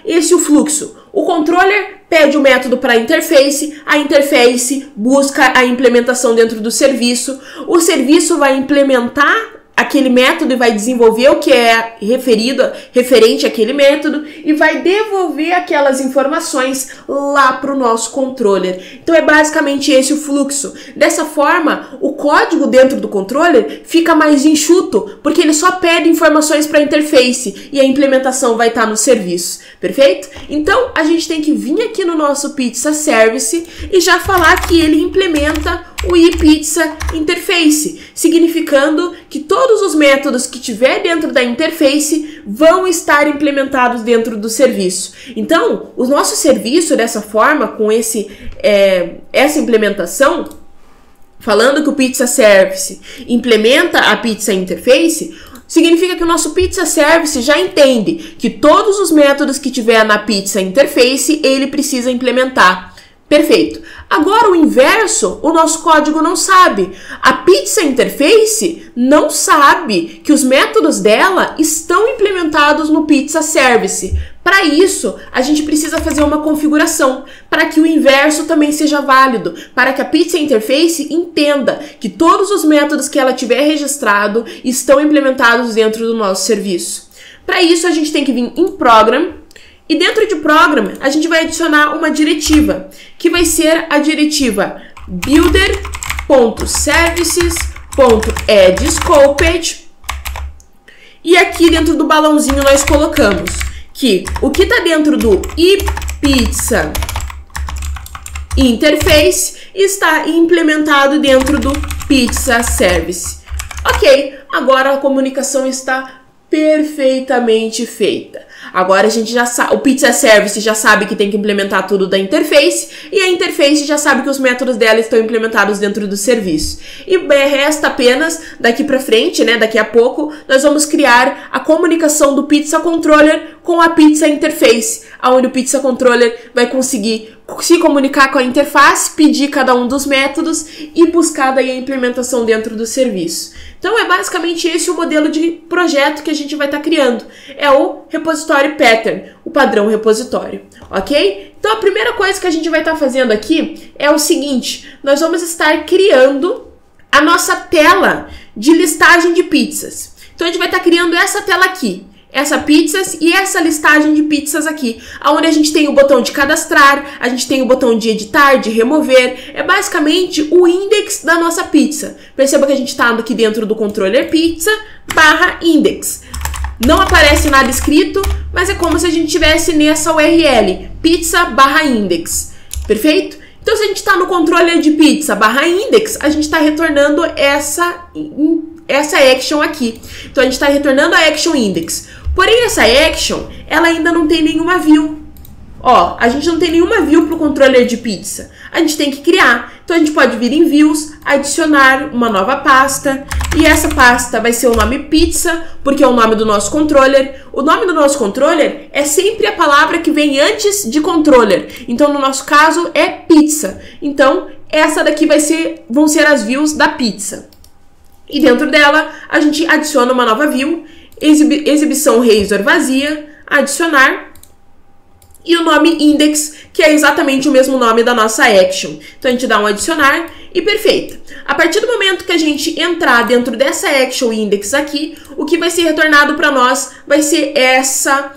esse o fluxo. O controller pede o método para a interface busca a implementação dentro do serviço, o serviço vai implementar aquele método e vai desenvolver o que é referente àquele método e vai devolver aquelas informações lá para o nosso controller. Então é basicamente esse o fluxo. Dessa forma, o código dentro do controller fica mais enxuto, porque ele só pede informações para a interface e a implementação vai estar no serviço. Perfeito? Então a gente tem que vir aqui no nosso Pizza Service e já falar que ele implementa o ePizza Interface, significando que todos os métodos que tiver dentro da interface vão estar implementados dentro do serviço. Então, o nosso serviço, dessa forma, com essa implementação, falando que o Pizza Service implementa a Pizza Interface, significa que o nosso Pizza Service já entende que todos os métodos que tiver na Pizza Interface, ele precisa implementar. Perfeito. Agora o inverso, o nosso código não sabe. A Pizza Interface não sabe que os métodos dela estão implementados no Pizza Service. Para isso, a gente precisa fazer uma configuração para que o inverso também seja válido, para que a Pizza Interface entenda que todos os métodos que ela tiver registrado estão implementados dentro do nosso serviço. Para isso, a gente tem que vir em Program. E dentro de Program, a gente vai adicionar uma diretiva, que vai ser a diretiva builder.services.addScoped. E aqui dentro do balãozinho nós colocamos que o que está dentro do ePizza Interface está implementado dentro do Pizza Service. Ok, agora a comunicação está perfeitamente feita. Agora a gente já sabe, o Pizza Service já sabe que tem que implementar tudo da interface e a interface já sabe que os métodos dela estão implementados dentro do serviço. E resta apenas, daqui para frente, né, daqui a pouco, nós vamos criar a comunicação do Pizza Controller com a Pizza Interface, onde o Pizza Controller vai conseguir se comunicar com a interface, pedir cada um dos métodos e buscar daí a implementação dentro do serviço. Então é basicamente esse o modelo de projeto que a gente vai estar criando. É o repositório pattern, o padrão repositório, ok? Então a primeira coisa que a gente vai estar fazendo aqui é o seguinte: nós vamos estar criando a nossa tela de listagem de pizzas. Então a gente vai estar criando essa tela aqui. Essa pizzas e essa listagem de pizzas aqui, onde a gente tem o botão de cadastrar, a gente tem o botão de editar, de remover, é basicamente o index da nossa pizza. Perceba que a gente está aqui dentro do controller pizza /index. Não aparece nada escrito, mas é como se a gente estivesse nessa URL, pizza /index, perfeito? Então se a gente está no controller de pizza /index, a gente está retornando essa action aqui. Então a gente está retornando a action index. Porém, essa action, ela ainda não tem nenhuma view. Ó, a gente não tem nenhuma view para o controller de pizza. A gente tem que criar. Então a gente pode vir em views, adicionar uma nova pasta. E essa pasta vai ser o nome pizza, porque é o nome do nosso controller. O nome do nosso controller é sempre a palavra que vem antes de controller. Então no nosso caso é pizza. Então essa daqui vão ser as views da pizza. E dentro dela a gente adiciona uma nova view, exibição razor vazia, adicionar, e o nome index, que é exatamente o mesmo nome da nossa action. Então a gente dá um adicionar e perfeito. A partir do momento que a gente entrar dentro dessa action index aqui, o que vai ser retornado para nós vai ser essa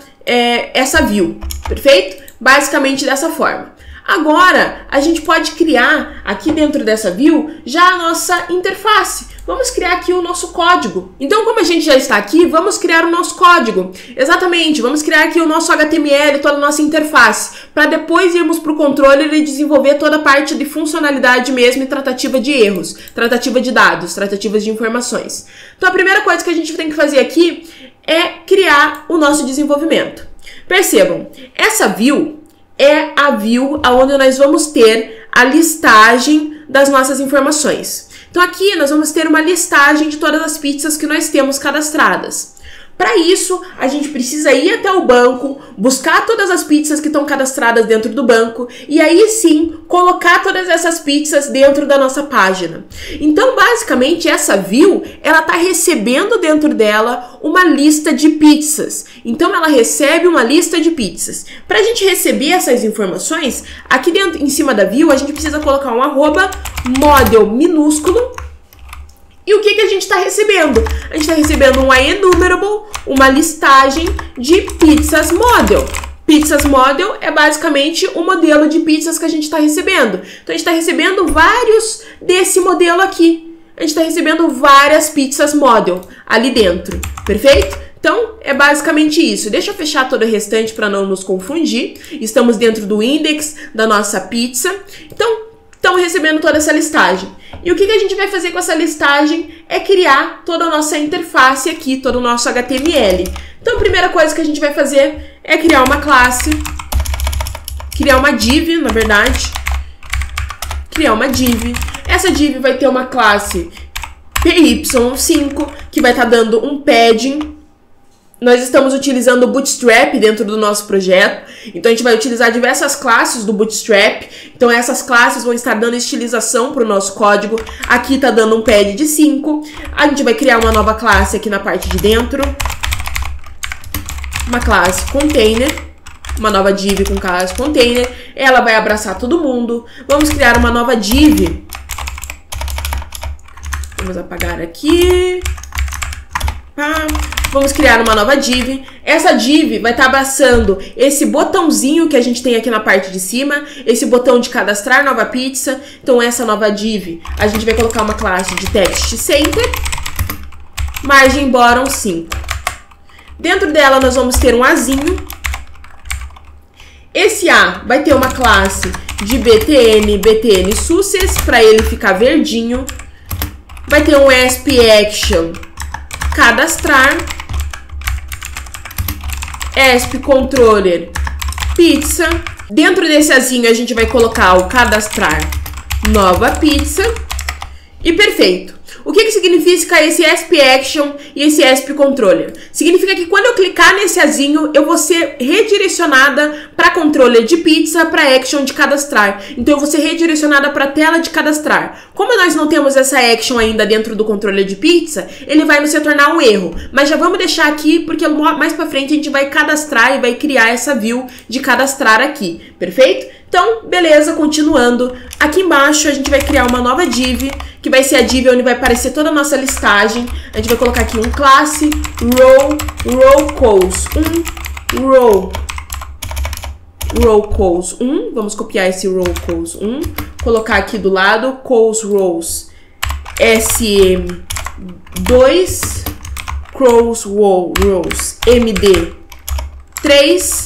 view, perfeito? Basicamente dessa forma. Agora, a gente pode criar aqui dentro dessa view já a nossa interface. Vamos criar aqui o nosso código. Então, como a gente já está aqui, vamos criar o nosso código. Exatamente, vamos criar aqui o nosso HTML, toda a nossa interface, para depois irmos para o controller e desenvolver toda a parte de funcionalidade mesmo e tratativa de erros, tratativa de dados, tratativas de informações. Então, a primeira coisa que a gente tem que fazer aqui é criar o nosso desenvolvimento. Percebam, essa view é a view onde nós vamos ter a listagem das nossas informações. Então aqui nós vamos ter uma listagem de todas as pizzas que nós temos cadastradas. Para isso, a gente precisa ir até o banco, buscar todas as pizzas que estão cadastradas dentro do banco e aí sim colocar todas essas pizzas dentro da nossa página. Então, basicamente, essa view, ela está recebendo dentro dela uma lista de pizzas. Então, ela recebe uma lista de pizzas. Para a gente receber essas informações, aqui dentro, em cima da view, a gente precisa colocar um @model minúsculo. E o que a gente está recebendo? A gente está recebendo um enumerable, uma listagem de pizzas model. Pizzas model é basicamente o modelo de pizzas que a gente está recebendo. Então, a gente está recebendo vários desse modelo aqui. A gente está recebendo várias pizzas model ali dentro, perfeito? Então, é basicamente isso. Deixa eu fechar todo o restante para não nos confundir. Estamos dentro do index da nossa pizza. Então, estamos recebendo toda essa listagem. E o que a gente vai fazer com essa listagem é criar toda a nossa interface aqui, todo o nosso HTML. Então, a primeira coisa que a gente vai fazer é criar uma classe, criar uma div, na verdade. Criar uma div. Essa div vai ter uma classe py5, que vai estar dando um padding. Nós estamos utilizando o Bootstrap dentro do nosso projeto, então a gente vai utilizar diversas classes do Bootstrap, então essas classes vão estar dando estilização para o nosso código. Aqui está dando um pad de 5, a gente vai criar uma nova classe aqui na parte de dentro, uma classe container, uma nova div com classe container, ela vai abraçar todo mundo. Vamos criar uma nova div, vamos apagar aqui, vamos criar uma nova div. Essa div vai estar abraçando esse botãozinho que a gente tem aqui na parte de cima, esse botão de cadastrar nova pizza. Então essa nova div, a gente vai colocar uma classe de text center, margem bottom 5. Dentro dela nós vamos ter um azinho. Esse A vai ter uma classe de btn success, para ele ficar verdinho. Vai ter um AspAction cadastrar, ASP controller pizza. Dentro desse azinho a gente vai colocar o cadastrar nova pizza e perfeito. O que significa esse AspAction e esse ASP controller? Significa que quando eu clicar nesse azinho, eu vou ser redirecionada para controller de pizza, para action de cadastrar. Então eu vou ser redirecionada para a tela de cadastrar. Como nós não temos essa action ainda dentro do controller de pizza, ele vai nos retornar um erro. Mas já vamos deixar aqui, porque mais para frente a gente vai cadastrar e vai criar essa view de cadastrar aqui, perfeito? Então, beleza, continuando. Aqui embaixo a gente vai criar uma nova div, que vai ser a div onde vai aparecer toda a nossa listagem. A gente vai colocar aqui um classe row calls 1 calls 1. Vamos copiar esse row calls 1, colocar aqui do lado calls rows sm2 calls rows md3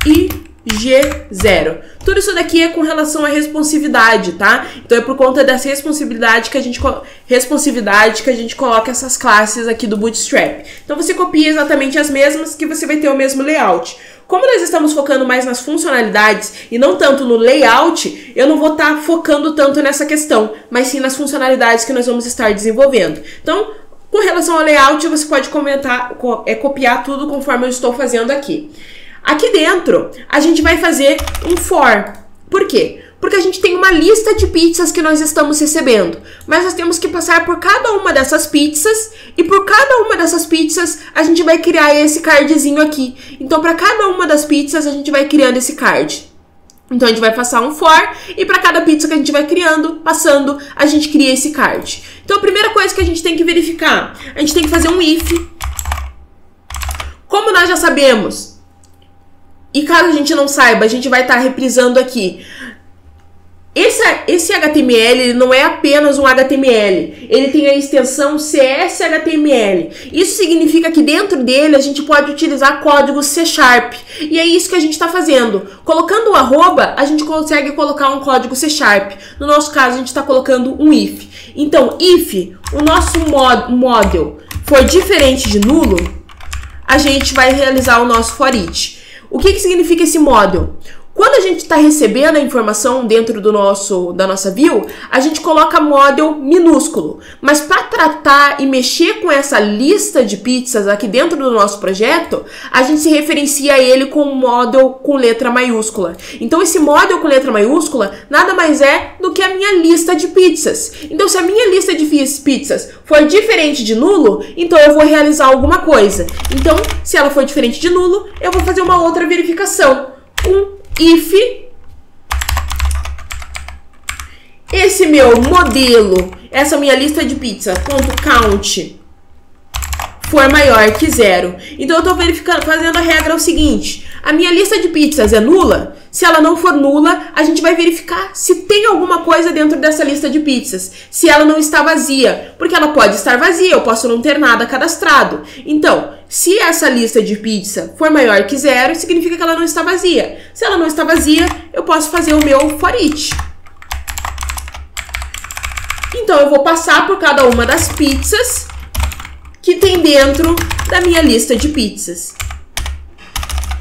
e G0. Tudo isso daqui é com relação à responsividade, tá? Então é por conta dessa responsividade que a gente coloca essas classes aqui do Bootstrap. Então você copia exatamente as mesmas que você vai ter o mesmo layout. Como nós estamos focando mais nas funcionalidades e não tanto no layout, eu não vou estar focando tanto nessa questão, mas sim nas funcionalidades que nós vamos estar desenvolvendo. Então, com relação ao layout, você pode copiar tudo conforme eu estou fazendo aqui. Aqui dentro, a gente vai fazer um for. Por quê? Porque a gente tem uma lista de pizzas que nós estamos recebendo, mas nós temos que passar por cada uma dessas pizzas e por cada uma dessas pizzas a gente vai criar esse cardzinho aqui. Então, para cada uma das pizzas a gente vai criando esse card. Então, a gente vai passar um for e para cada pizza que a gente vai passando, a gente cria esse card. Então, a primeira coisa que a gente tem que verificar, a gente tem que fazer um if. Como nós já sabemos, e caso a gente não saiba, a gente vai estar reprisando aqui. Esse HTML ele não é apenas um HTML, ele tem a extensão CS-HTML. Isso significa que dentro dele a gente pode utilizar código C#. E é isso que a gente está fazendo. Colocando o arroba, a gente consegue colocar um código C#. No nosso caso, a gente está colocando um if. Então, if o nosso model for diferente de nulo, a gente vai realizar o nosso for each. O que significa esse model? Quando a gente está recebendo a informação dentro da nossa view, a gente coloca model minúsculo. Mas para tratar e mexer com essa lista de pizzas aqui dentro do nosso projeto, a gente se referencia a ele com model com letra maiúscula. Então esse model com letra maiúscula nada mais é do que a minha lista de pizzas. Então se a minha lista de pizzas for diferente de nulo, então eu vou realizar alguma coisa. Então se ela for diferente de nulo, eu vou fazer uma outra verificação. If esse meu modelo, essa minha lista de pizza, .count, for maior que 0. Então eu estou verificando, fazendo a regra o seguinte: a minha lista de pizzas é nula. Se ela não for nula, a gente vai verificar se tem alguma coisa dentro dessa lista de pizzas. Se ela não está vazia, porque ela pode estar vazia, eu posso não ter nada cadastrado. Então, se essa lista de pizza for maior que 0, significa que ela não está vazia. Se ela não está vazia, eu posso fazer o meu for each. Então, eu vou passar por cada uma das pizzas que tem dentro da minha lista de pizzas.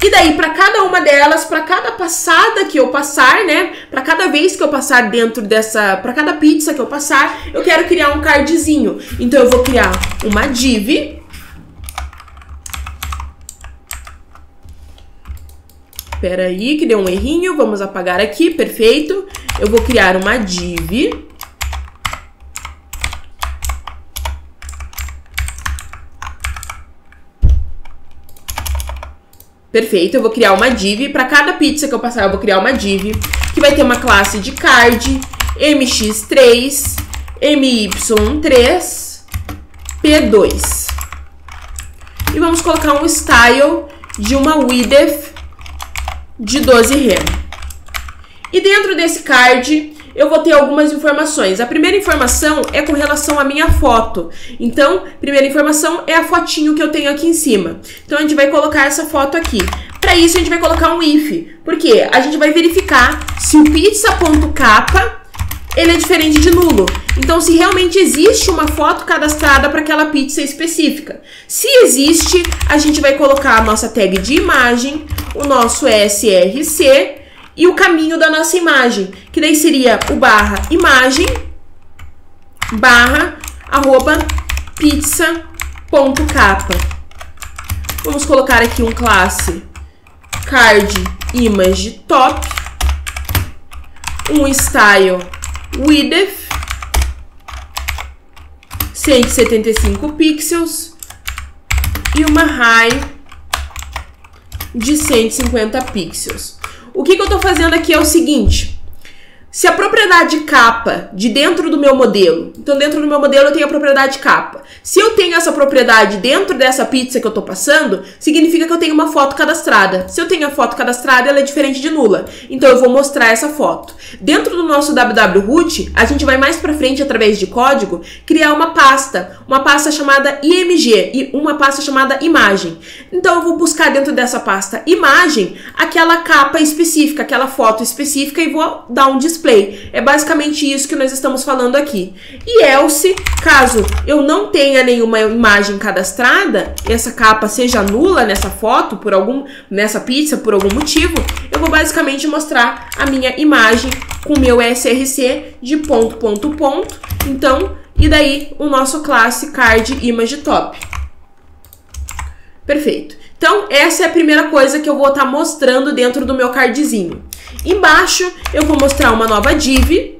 E daí, para cada uma delas, para cada passada que eu passar, né? Para cada vez que eu passar dentro dessa... Para cada pizza que eu passar, eu quero criar um cardzinho. Então, eu vou criar uma div. Espera aí, que deu um errinho. Vamos apagar aqui, perfeito. Eu vou criar uma div. Perfeito, eu vou criar uma div. Para cada pizza que eu passar, eu vou criar uma div que vai ter uma classe de card, mx3, my3, p2. E vamos colocar um style de uma width de 12 rem. E dentro desse card, eu vou ter algumas informações. A primeira informação é com relação à minha foto. Então, a primeira informação é a fotinho que eu tenho aqui em cima. Então, a gente vai colocar essa foto aqui. Para isso, a gente vai colocar um if. Porque a gente vai verificar se o pizza.capa ele é diferente de nulo. Então, se realmente existe uma foto cadastrada para aquela pizza específica. Se existe, a gente vai colocar a nossa tag de imagem, o nosso src e o caminho da nossa imagem, que daí seria o /imagem @pizza.capa. Vamos colocar aqui um classe card image top, um style width 175 pixels e uma height de 150 pixels. O que eu estou fazendo aqui é o seguinte: se a propriedade capa de dentro do meu modelo, então dentro do meu modelo eu tenho a propriedade capa. Se eu tenho essa propriedade dentro dessa pizza que eu estou passando, significa que eu tenho uma foto cadastrada. Se eu tenho a foto cadastrada, ela é diferente de nula. Então eu vou mostrar essa foto. Dentro do nosso www-root, a gente vai mais para frente através de código criar uma pasta chamada img e uma pasta chamada imagem. Então eu vou buscar dentro dessa pasta imagem aquela capa específica, aquela foto específica e vou dar um display. É basicamente isso que nós estamos falando aqui. E else, caso eu não tenha nenhuma imagem cadastrada, essa capa seja nula nessa foto, nessa pizza, por algum motivo, eu vou basicamente mostrar a minha imagem com o meu src de ponto. Então, e daí o nosso classe card image top. Perfeito. Então, essa é a primeira coisa que eu vou estar mostrando dentro do meu cardzinho. Embaixo, eu vou mostrar uma nova div.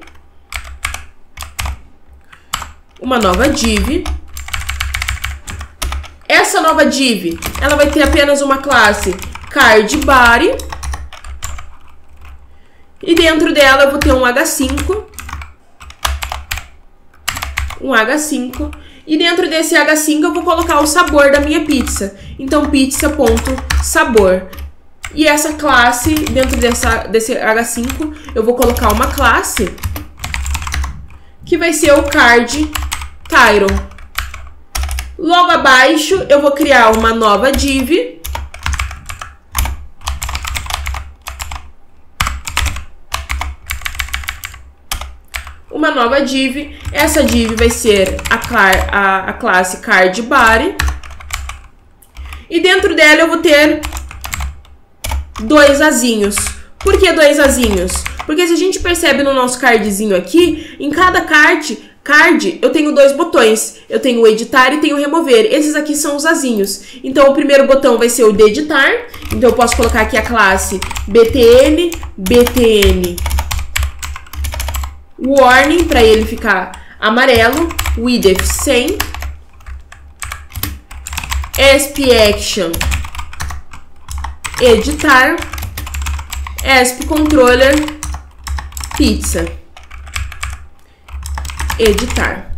Essa nova div, ela vai ter apenas uma classe card body. E dentro dela eu vou ter um H5. E dentro desse H5 eu vou colocar o sabor da minha pizza. Então, pizza.sabor. E essa classe, dentro desse H5, eu vou colocar uma classe que vai ser o card Tyron. Logo abaixo, eu vou criar uma nova div. Uma nova div. Essa div vai ser a classe card body. E dentro dela eu vou ter dois azinhos. Por que dois azinhos? Porque se a gente percebe no nosso cardzinho aqui, em cada card eu tenho dois botões. Eu tenho o editar e tenho o remover. Esses aqui são os azinhos. Então, o primeiro botão vai ser o de editar. Então, eu posso colocar aqui a classe btn warning, para ele ficar amarelo. Width 100. AspAction editar. AspController pizza editar.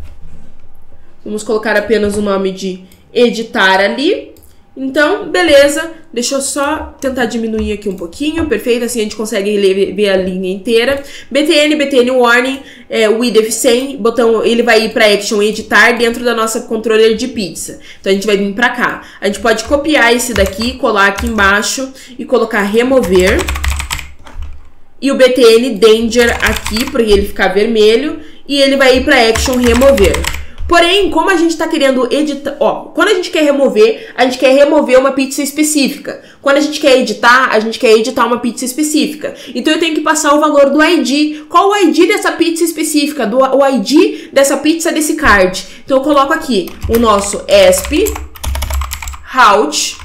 Vamos colocar apenas o nome de editar ali. Então, beleza. Deixa eu só tentar diminuir aqui um pouquinho. Perfeito, assim a gente consegue ver a linha inteira. btn warning, width 100, botão, ele vai ir para action editar dentro da nossa controller de pizza. Então, a gente vai vir para cá. A gente pode copiar esse daqui, colar aqui embaixo e colocar remover. E o btn danger aqui, para ele ficar vermelho. E ele vai ir para action remover. Porém, como a gente está querendo editar... quando a gente quer remover uma pizza específica. Quando a gente quer editar uma pizza específica. Então, eu tenho que passar o valor do ID. Qual o ID dessa pizza específica? O ID dessa pizza desse card. Então, eu coloco aqui o nosso asp route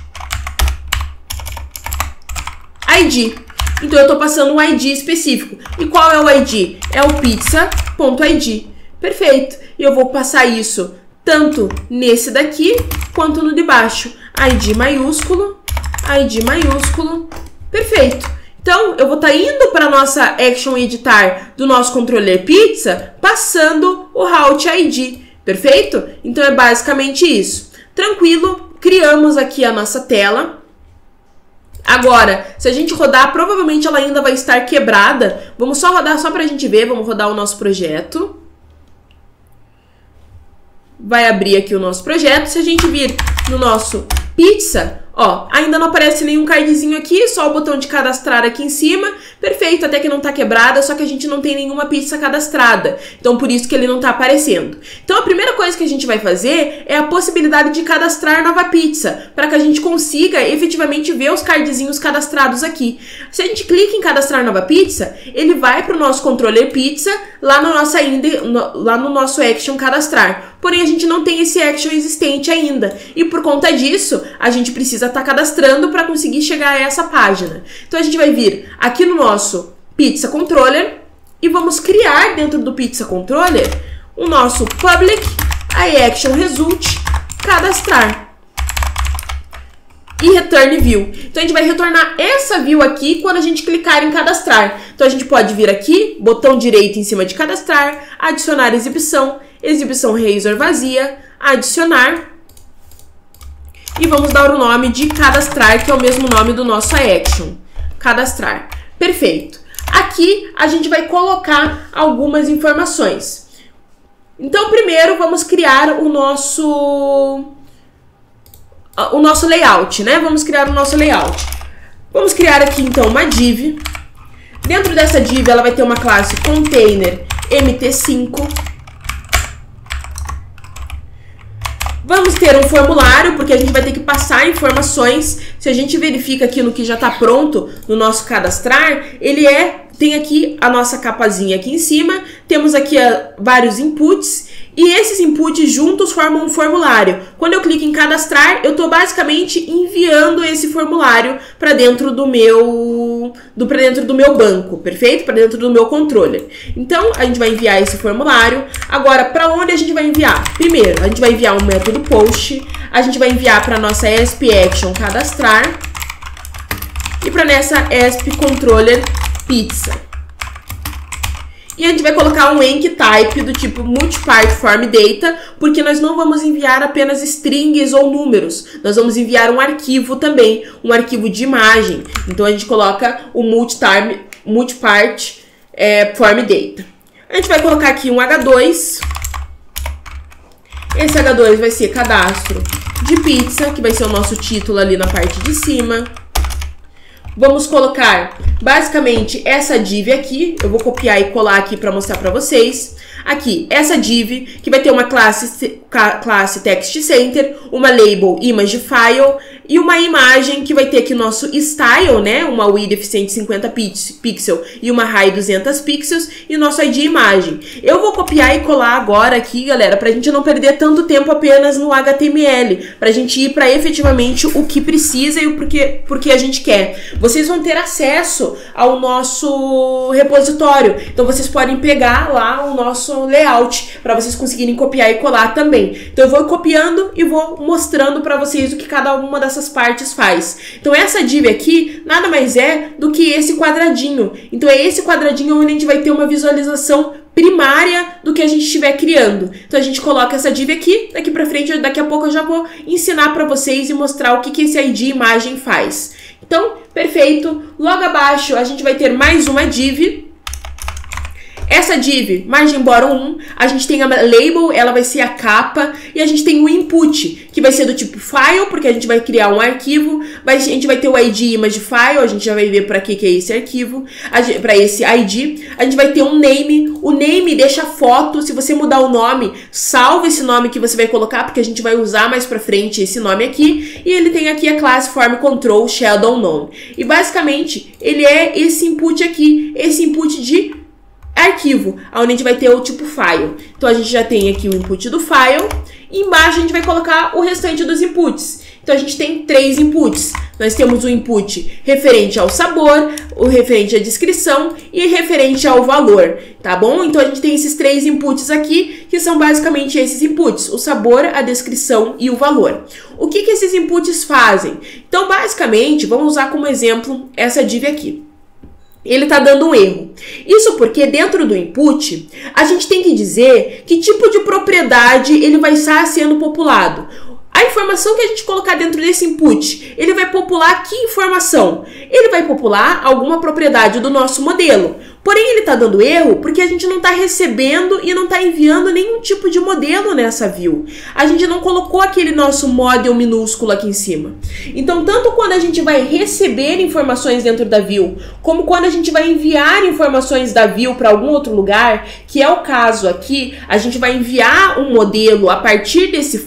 ID. Então, eu estou passando um ID específico. E qual é o ID? É o pizza.id. Perfeito. E eu vou passar isso tanto nesse daqui, quanto no de baixo. ID maiúsculo. Perfeito. Então, eu vou estar indo para a nossa action editar do nosso controller pizza, passando o route ID. Perfeito? Então, é basicamente isso. Tranquilo. Criamos aqui a nossa tela. Agora, se a gente rodar, provavelmente ela ainda vai estar quebrada. Vamos só rodar, só para a gente ver. Vamos rodar o nosso projeto. Vai abrir aqui o nosso projeto. Se a gente vir no nosso pizza, ainda não aparece nenhum cardzinho aqui, só o botão de cadastrar aqui em cima. Perfeito, até que não tá quebrada, só que a gente não tem nenhuma pizza cadastrada. Então, por isso que ele não tá aparecendo. Então, a primeira coisa que a gente vai fazer é a possibilidade de cadastrar nova pizza, para que a gente consiga efetivamente ver os cardzinhos cadastrados aqui. Se a gente clica em cadastrar nova pizza, ele vai para o nosso controller pizza, lá no nosso action cadastrar. Porém, a gente não tem esse action existente ainda. E por conta disso, a gente precisa estar cadastrando para conseguir chegar a essa página. Então, a gente vai vir aqui no nosso Pizza Controller e vamos criar dentro do Pizza Controller o nosso Public iAction Result cadastrar. E Return View. Então, a gente vai retornar essa view aqui quando a gente clicar em cadastrar. Então, a gente pode vir aqui, botão direito em cima de cadastrar, adicionar exibição razor vazia, adicionar. E vamos dar o nome de cadastrar, que é o mesmo nome do nosso action. Cadastrar. Perfeito. Aqui, a gente vai colocar algumas informações. Então, primeiro, vamos criar o nosso layout, né? Vamos criar o nosso layout. Vamos criar aqui, então, uma div. Dentro dessa div, ela vai ter uma classe container mt5. Vamos ter um formulário, porque a gente vai ter que passar informações. Se a gente verifica aqui no que já está pronto, no nosso cadastrar, tem aqui a nossa capazinha aqui em cima, temos aqui vários inputs, e esses inputs juntos formam um formulário. Quando eu clico em cadastrar, eu estou basicamente enviando esse formulário para dentro do meu banco, perfeito? Para dentro do meu controller. Então, a gente vai enviar esse formulário. Agora, para onde a gente vai enviar? Primeiro, a gente vai enviar um método post, a gente vai enviar para a nossa AspAction cadastrar e para nessa AspController pizza. E a gente vai colocar um enk type do tipo multipart form data, porque nós não vamos enviar apenas strings ou números, nós vamos enviar um arquivo também, um arquivo de imagem. Então a gente coloca o multipart form data. A gente vai colocar aqui um H2. Esse H2 vai ser cadastro de pizza, que vai ser o nosso título ali na parte de cima. Vamos colocar basicamente essa div aqui, eu vou copiar e colar aqui para mostrar para vocês. Aqui, essa div, que vai ter uma classe text center, uma label image file e uma imagem que vai ter aqui nosso style, né? Uma width 150 pixel e uma height 200 pixels e o nosso ID imagem. Eu vou copiar e colar agora aqui, galera, pra gente não perder tanto tempo apenas no HTML, pra gente ir para efetivamente o que precisa e o porque a gente quer. Vocês vão ter acesso ao nosso repositório, então vocês podem pegar lá o nosso layout para vocês conseguirem copiar e colar também. Então eu vou copiando e vou mostrando para vocês o que cada uma dessas partes faz. Então essa div aqui nada mais é do que esse quadradinho. Então é esse quadradinho onde a gente vai ter uma visualização primária do que a gente estiver criando. Então a gente coloca essa div aqui, daqui para frente, daqui a pouco eu já vou ensinar para vocês e mostrar o que esse ID imagem faz. Então, perfeito. Logo abaixo a gente vai ter mais uma div. Essa div, margem bottom 1, a gente tem a label, ela vai ser a capa, e a gente tem o input, que vai ser do tipo file, porque a gente vai criar um arquivo, a gente vai ter o ID image file, a gente já vai ver para que é esse arquivo, para esse ID, a gente vai ter um name, o name deixa foto, se você mudar o nome, salva esse nome que você vai colocar, porque a gente vai usar mais pra frente esse nome aqui, e ele tem aqui a classe form control shadow none. E basicamente, ele é esse input aqui, esse input de arquivo, onde a gente vai ter o tipo file. Então a gente já tem aqui o input do file e embaixo a gente vai colocar o restante dos inputs. Então a gente tem 3 inputs. Nós temos o input referente ao sabor, o referente à descrição e referente ao valor, tá bom? Então a gente tem esses 3 inputs aqui, que são basicamente esses inputs, o sabor, a descrição e o valor. O que esses inputs fazem? Então basicamente, vamos usar como exemplo essa div aqui. Ele está dando um erro. Isso porque dentro do input, a gente tem que dizer que tipo de propriedade ele vai estar sendo populado. A informação que a gente colocar dentro desse input, ele vai popular que informação? Ele vai popular alguma propriedade do nosso modelo. Porém, ele está dando erro porque a gente não está recebendo e não está enviando nenhum tipo de modelo nessa view. A gente não colocou aquele nosso model minúsculo aqui em cima. Então, tanto quando a gente vai receber informações dentro da view, como quando a gente vai enviar informações da view para algum outro lugar, que é o caso aqui, a gente vai enviar um modelo a partir desse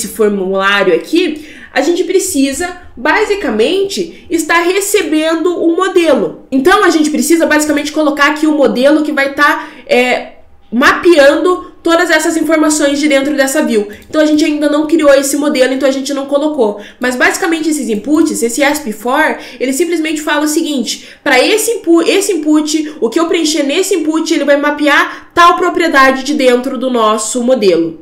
formulário aqui, a gente precisa, basicamente, estar recebendo um modelo. Então, a gente precisa, basicamente, colocar aqui o modelo que vai estar mapeando todas essas informações de dentro dessa view. Então, a gente ainda não criou esse modelo, então a gente não colocou. Mas, basicamente, esses inputs, esse ASP4, ele simplesmente fala o seguinte, para esse input, o que eu preencher nesse input, ele vai mapear tal propriedade de dentro do nosso modelo.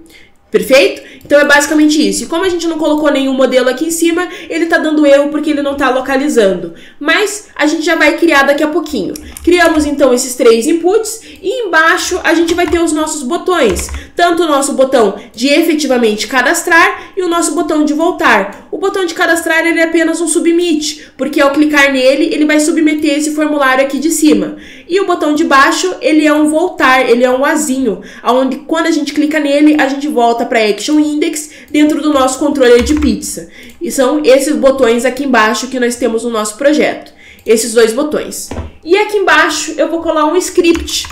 Perfeito? Então é basicamente isso. E como a gente não colocou nenhum modelo aqui em cima, ele está dando erro porque ele não está localizando. Mas a gente já vai criar daqui a pouquinho. Criamos então esses 3 inputs e embaixo a gente vai ter os nossos botões. Tanto o nosso botão de efetivamente cadastrar e o nosso botão de voltar. O botão de cadastrar ele é apenas um submit, porque ao clicar nele ele vai submeter esse formulário aqui de cima. E o botão de baixo ele é um voltar, ele é um azinho, onde quando a gente clica nele a gente volta para Action Index dentro do nosso controller de pizza. E são esses botões aqui embaixo que nós temos no nosso projeto. Esses 2 botões. E aqui embaixo eu vou colar um script.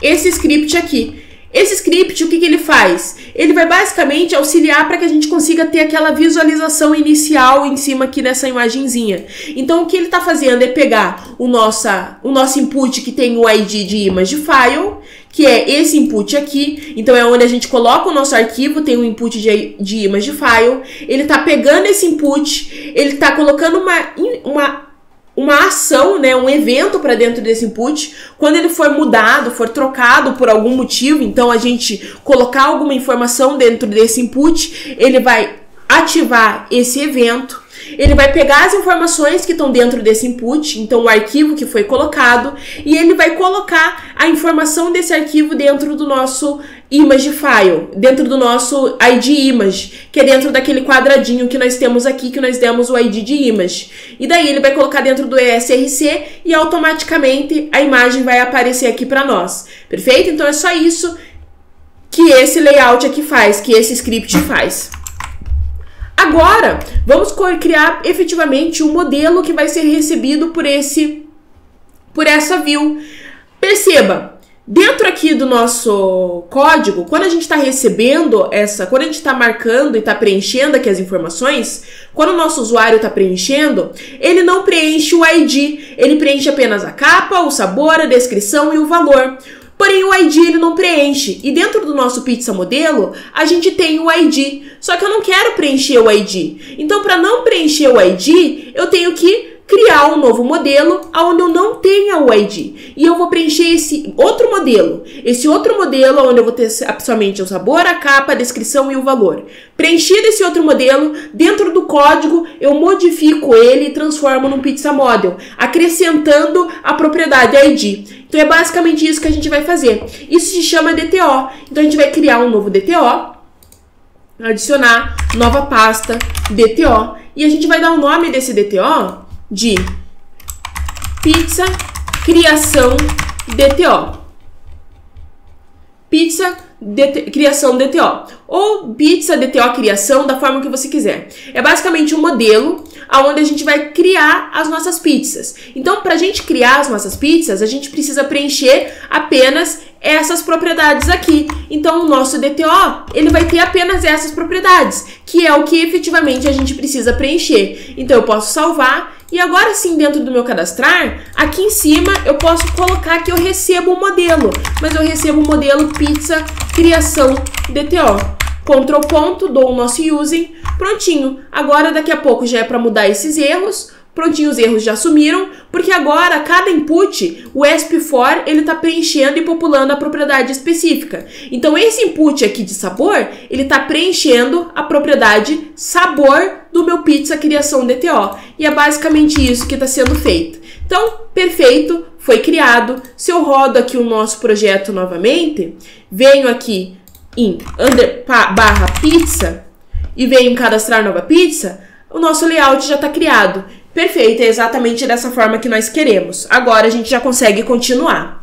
Esse script aqui. Esse script, o que ele faz? Ele vai basicamente auxiliar para que a gente consiga ter aquela visualização inicial em cima aqui dessa imagenzinha. Então, o que ele está fazendo é pegar o nosso input que tem o ID de image file, que é esse input aqui. Então, é onde a gente coloca o nosso arquivo, tem um input de image file. Ele está pegando esse input, ele está colocando uma ação, né, um evento para dentro desse input. Quando ele for mudado, for trocado por algum motivo, então a gente colocar alguma informação dentro desse input, ele vai ativar esse evento. ele vai pegar as informações que estão dentro desse input, então o arquivo que foi colocado, e ele vai colocar a informação desse arquivo dentro do nosso image file, dentro do nosso ID image, que é dentro daquele quadradinho que nós temos aqui, que nós demos o ID de image. E daí ele vai colocar dentro do ESRC e automaticamente a imagem vai aparecer aqui para nós. Perfeito? Então é só isso que esse layout aqui faz, que esse script faz. Agora, vamos criar efetivamente um modelo que vai ser recebido por essa view. Perceba, dentro aqui do nosso código, quando a gente está recebendo quando a gente está marcando e está preenchendo aqui as informações, quando o nosso usuário está preenchendo, ele não preenche o ID, ele preenche apenas a capa, o sabor, a descrição e o valor. Porém, o ID ele não preenche. E dentro do nosso pizza modelo, a gente tem o ID. Só que eu não quero preencher o ID. Então, para não preencher o ID, eu tenho que criar um novo modelo onde eu não tenha o ID. E eu vou preencher esse outro modelo. Esse outro modelo onde eu vou ter somente o sabor, a capa, a descrição e o valor. Preenchido esse outro modelo, dentro do código, eu modifico ele e transformo num pizza model, acrescentando a propriedade ID. Então é basicamente isso que a gente vai fazer. Isso se chama DTO. Então a gente vai criar um novo DTO, adicionar nova pasta DTO, e a gente vai dar o nome desse DTO de pizza criação DTO. Pizza criação DTO. Ou pizza DTO criação, da forma que você quiser. É basicamente um modelo onde a gente vai criar as nossas pizzas. Então, para a gente criar as nossas pizzas, a gente precisa preencher apenas essas propriedades aqui. Então, o nosso DTO, ele vai ter apenas essas propriedades, que é o que efetivamente a gente precisa preencher. Então, eu posso salvar. E agora sim, dentro do meu cadastrar, aqui em cima eu posso colocar que eu recebo um modelo, mas eu recebo o modelo pizza criação DTO. Ctrl ponto, dou o nosso using, prontinho. Agora daqui a pouco já é para mudar esses erros. Prontinho, os erros já sumiram, porque agora cada input, o ESP4, ele está preenchendo e populando a propriedade específica. Então esse input aqui de sabor, ele está preenchendo a propriedade sabor do meu pizza criação DTO. E é basicamente isso que está sendo feito. Então, perfeito, foi criado. Se eu rodo aqui o nosso projeto novamente, venho aqui em /pizza e venho em cadastrar nova pizza, o nosso layout já está criado. Perfeito, é exatamente dessa forma que nós queremos. Agora a gente já consegue continuar.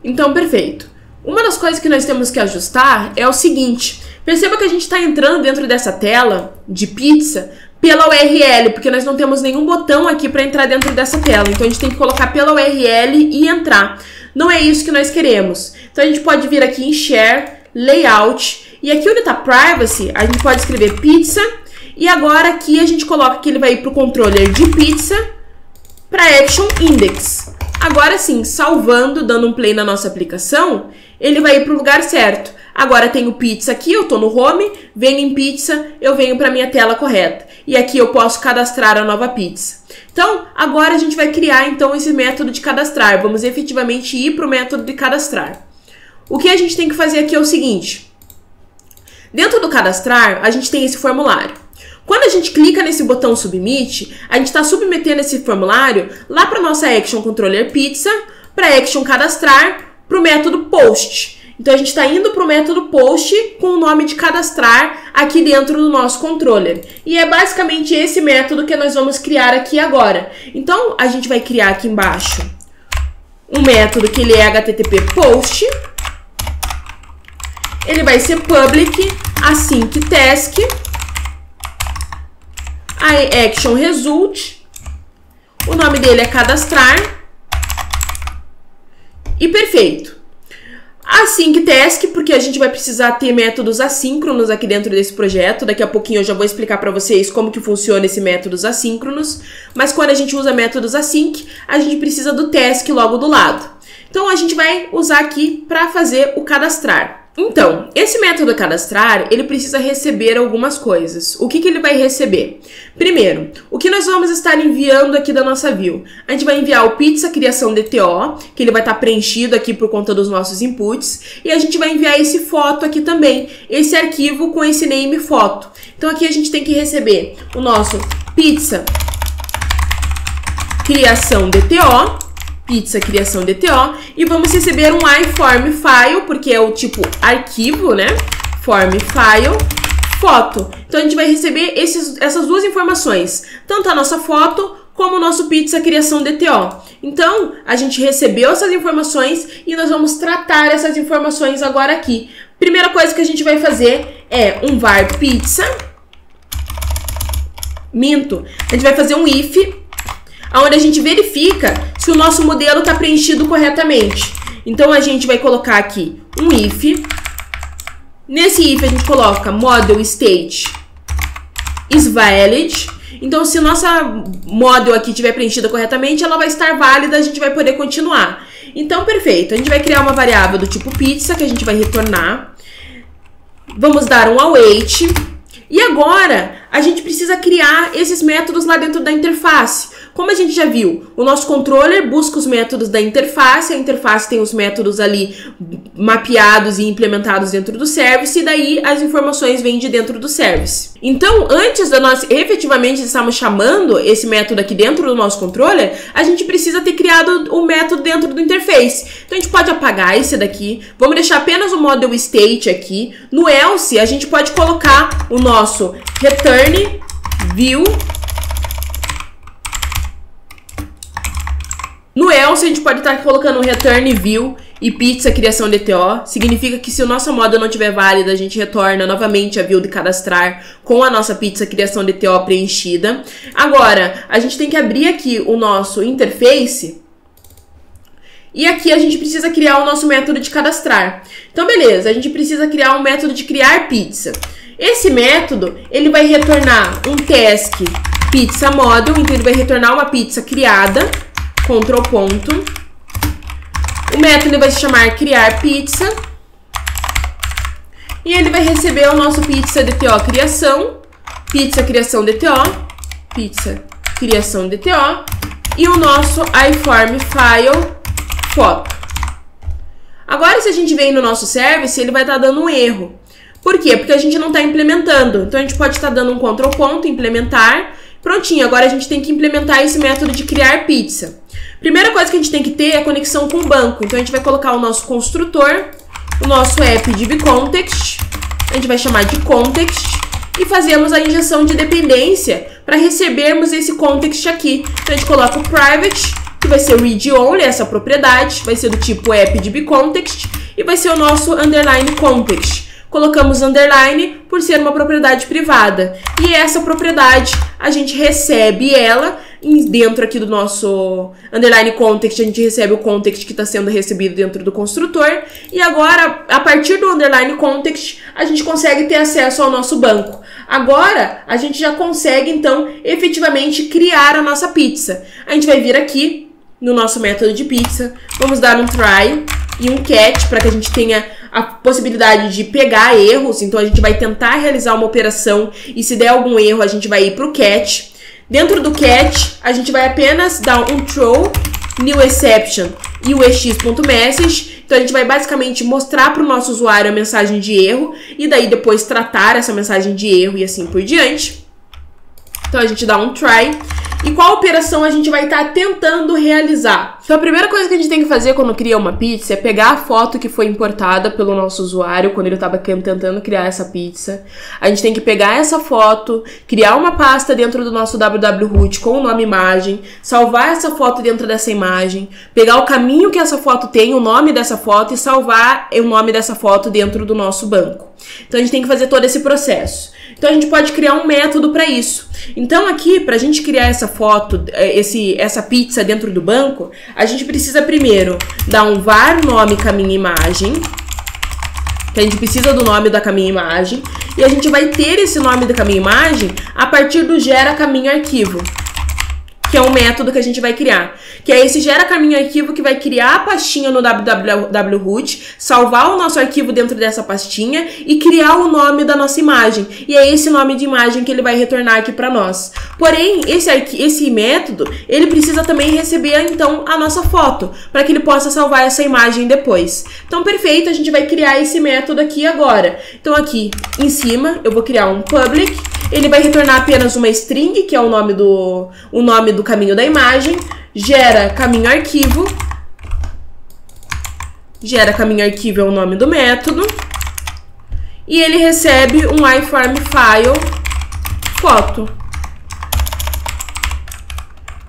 Então, perfeito. Uma das coisas que nós temos que ajustar é o seguinte. Perceba que a gente está entrando dentro dessa tela de pizza pela URL, porque nós não temos nenhum botão aqui para entrar dentro dessa tela. Então, a gente tem que colocar pela URL e entrar. Não é isso que nós queremos. Então, a gente pode vir aqui em Share, Layout, e aqui onde está Privacy, a gente pode escrever pizza, e agora aqui a gente coloca que ele vai ir para o controller de pizza, para Action Index. Agora sim, salvando, dando um play na nossa aplicação, ele vai ir para o lugar certo. Agora tem o pizza aqui, eu estou no home, venho em pizza, eu venho para a minha tela correta. E aqui eu posso cadastrar a nova pizza. Então, agora a gente vai criar então esse método de cadastrar. Vamos efetivamente ir para o método de cadastrar. O que a gente tem que fazer aqui é o seguinte. Dentro do cadastrar, a gente tem esse formulário. Quando a gente clica nesse botão Submit, a gente está submetendo esse formulário lá para a nossa Action Controller Pizza, para Action Cadastrar, para o método Post. Então, a gente está indo para o método Post com o nome de cadastrar aqui dentro do nosso controller. E é basicamente esse método que nós vamos criar aqui agora. Então, a gente vai criar aqui embaixo um método que ele é HTTP Post. Ele vai ser public async task. Action result, O nome dele é cadastrar. E perfeito. Async task, porque a gente vai precisar ter métodos assíncronos aqui dentro desse projeto. Daqui a pouquinho eu já vou explicar para vocês como que funciona esse métodos assíncronos. Mas quando a gente usa métodos async, a gente precisa do task logo do lado. Então a gente vai usar aqui para fazer o cadastrar. Então, esse método cadastrar, ele precisa receber algumas coisas. O que ele vai receber? Primeiro, o que nós vamos estar enviando aqui da nossa view? A gente vai enviar o pizza criação DTO, que ele vai estar preenchido aqui por conta dos nossos inputs, e a gente vai enviar esse foto aqui também, esse arquivo com esse name foto. Então aqui a gente tem que receber o nosso pizza criação DTO, pizza criação DTO, e vamos receber um iForm file, porque é o tipo arquivo, né? Form file, foto. Então a gente vai receber essas duas informações, tanto a nossa foto como o nosso pizza criação DTO. Então a gente recebeu essas informações e nós vamos tratar essas informações agora aqui. Primeira coisa que a gente vai fazer é um var pizza, a gente vai fazer um if, onde a gente verifica se o nosso modelo está preenchido corretamente. Então a gente vai colocar aqui um if. Nesse if a gente coloca model state is valid. Então se nossa model aqui estiver preenchida corretamente, ela vai estar válida, a gente vai poder continuar. Então perfeito, a gente vai criar uma variável do tipo pizza que a gente vai retornar. Vamos dar um await. E agora a gente precisa criar esses métodos lá dentro da interface. Como a gente já viu, o nosso controller busca os métodos da interface, a interface tem os métodos ali mapeados e implementados dentro do service, e daí as informações vêm de dentro do service. Então, antes de nós efetivamente estarmos chamando esse método aqui dentro do nosso controller, a gente precisa ter criado o método dentro do interface. Então, a gente pode apagar esse daqui, vamos deixar apenas o model state aqui. No else, a gente pode colocar o nosso return view. No else, a gente pode estar colocando return view e pizza criação DTO. Significa que se o nosso model não estiver válido, a gente retorna novamente a view de cadastrar com a nossa pizza criação DTO preenchida. Agora, a gente tem que abrir aqui o nosso interface. E aqui a gente precisa criar o nosso método de cadastrar. Então, beleza, a gente precisa criar um método de criar pizza. Esse método, ele vai retornar um task pizza model, então ele vai retornar uma pizza criada. Ctrl ponto. O método vai se chamar criar pizza. E ele vai receber o nosso pizza DTO criação, pizza criação DTO, pizza criação DTO e o nosso iForm file foto. Agora, se a gente vem no nosso service, ele vai estar dando um erro. Por quê? Porque a gente não está implementando. Então a gente pode estar dando um Ctrl ponto, implementar. Prontinho, agora a gente tem que implementar esse método de criar pizza. Primeira coisa que a gente tem que ter é a conexão com o banco. Então a gente vai colocar o nosso construtor, o nosso app.divContext, a gente vai chamar de context e fazemos a injeção de dependência para recebermos esse context aqui. Então a gente coloca o private, que vai ser o read-only, essa propriedade, vai ser do tipo app.divContext e vai ser o nosso underline context. Colocamos underline por ser uma propriedade privada. E essa propriedade, a gente recebe ela dentro aqui do nosso underline context, a gente recebe o context que está sendo recebido dentro do construtor. E agora, a partir do underline context, a gente consegue ter acesso ao nosso banco. Agora, a gente já consegue, então, efetivamente criar a nossa pizza. A gente vai vir aqui no nosso método de pizza, vamos dar um try e um catch para que a gente tenha a possibilidade de pegar erros. Então a gente vai tentar realizar uma operação e se der algum erro a gente vai ir para o catch. Dentro do catch a gente vai apenas dar um throw, new exception e o ex.message. Então a gente vai basicamente mostrar para o nosso usuário a mensagem de erro e daí depois tratar essa mensagem de erro e assim por diante. Então a gente dá um try. E qual operação a gente vai estar tentando realizar? Então a primeira coisa que a gente tem que fazer quando cria uma pizza é pegar a foto que foi importada pelo nosso usuário quando ele estava tentando criar essa pizza. A gente tem que pegar essa foto, criar uma pasta dentro do nosso www-root com o nome imagem, salvar essa foto dentro dessa imagem, pegar o caminho que essa foto tem, o nome dessa foto e salvar o nome dessa foto dentro do nosso banco. Então a gente tem que fazer todo esse processo. Então a gente pode criar um método para isso. Então aqui, para a gente criar essa foto, essa pizza dentro do banco, a gente precisa primeiro dar um var nome caminho imagem, que a gente precisa do nome da caminho imagem, e a gente vai ter esse nome da caminho imagem a partir do gera caminho arquivo, que é um método que a gente vai criar. Que é esse gera caminho arquivo que vai criar a pastinha no www.root, salvar o nosso arquivo dentro dessa pastinha e criar o nome da nossa imagem. E é esse nome de imagem que ele vai retornar aqui para nós. Porém, esse método, ele precisa também receber, então, a nossa foto, para que ele possa salvar essa imagem depois. Então, perfeito, a gente vai criar esse método aqui agora. Então, aqui em cima, eu vou criar um public. Ele vai retornar apenas uma string, que é o nome do caminho da imagem. Gera caminho arquivo. Gera caminho arquivo é o nome do método. E ele recebe um iFormFile foto.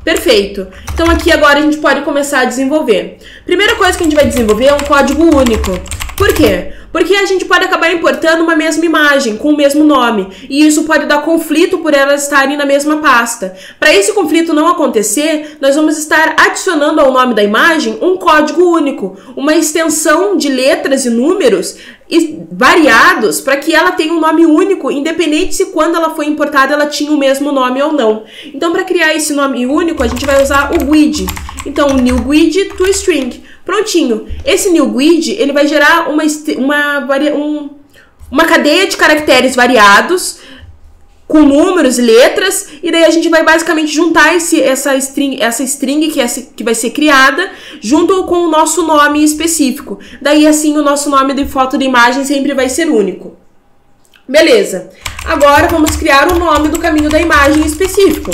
Perfeito. Então aqui agora a gente pode começar a desenvolver. Primeira coisa que a gente vai desenvolver é um código único. Por quê? Porque a gente pode acabar importando uma mesma imagem com o mesmo nome, e isso pode dar conflito por elas estarem na mesma pasta. Para esse conflito não acontecer, nós vamos estar adicionando ao nome da imagem um código único, uma extensão de letras e números variados para que ela tenha um nome único, independente se quando ela foi importada ela tinha o mesmo nome ou não. Então, para criar esse nome único, a gente vai usar o GUID. Então, new GUID to string. Prontinho. Esse new GUID, ele vai gerar uma cadeia de caracteres variados com números e letras, e daí a gente vai basicamente juntar essa string que vai ser criada junto com o nosso nome específico. Daí assim o nosso nome de foto de imagem sempre vai ser único. Beleza. Agora vamos criar o nome do caminho da imagem específico.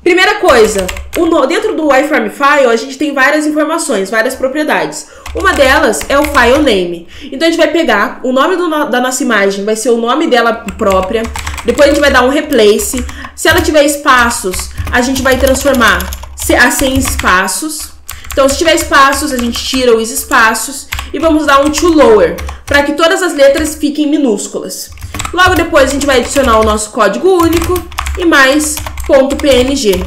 Primeira coisa, dentro do iFormFile a gente tem várias informações, várias propriedades. Uma delas é o file name. Então a gente vai pegar o nome da nossa imagem, vai ser o nome dela própria. Depois a gente vai dar um replace. Se ela tiver espaços, a gente vai transformar a sem espaços. Então se tiver espaços, a gente tira os espaços e vamos dar um to lower, para que todas as letras fiquem minúsculas. Logo depois a gente vai adicionar o nosso código único e mais .png.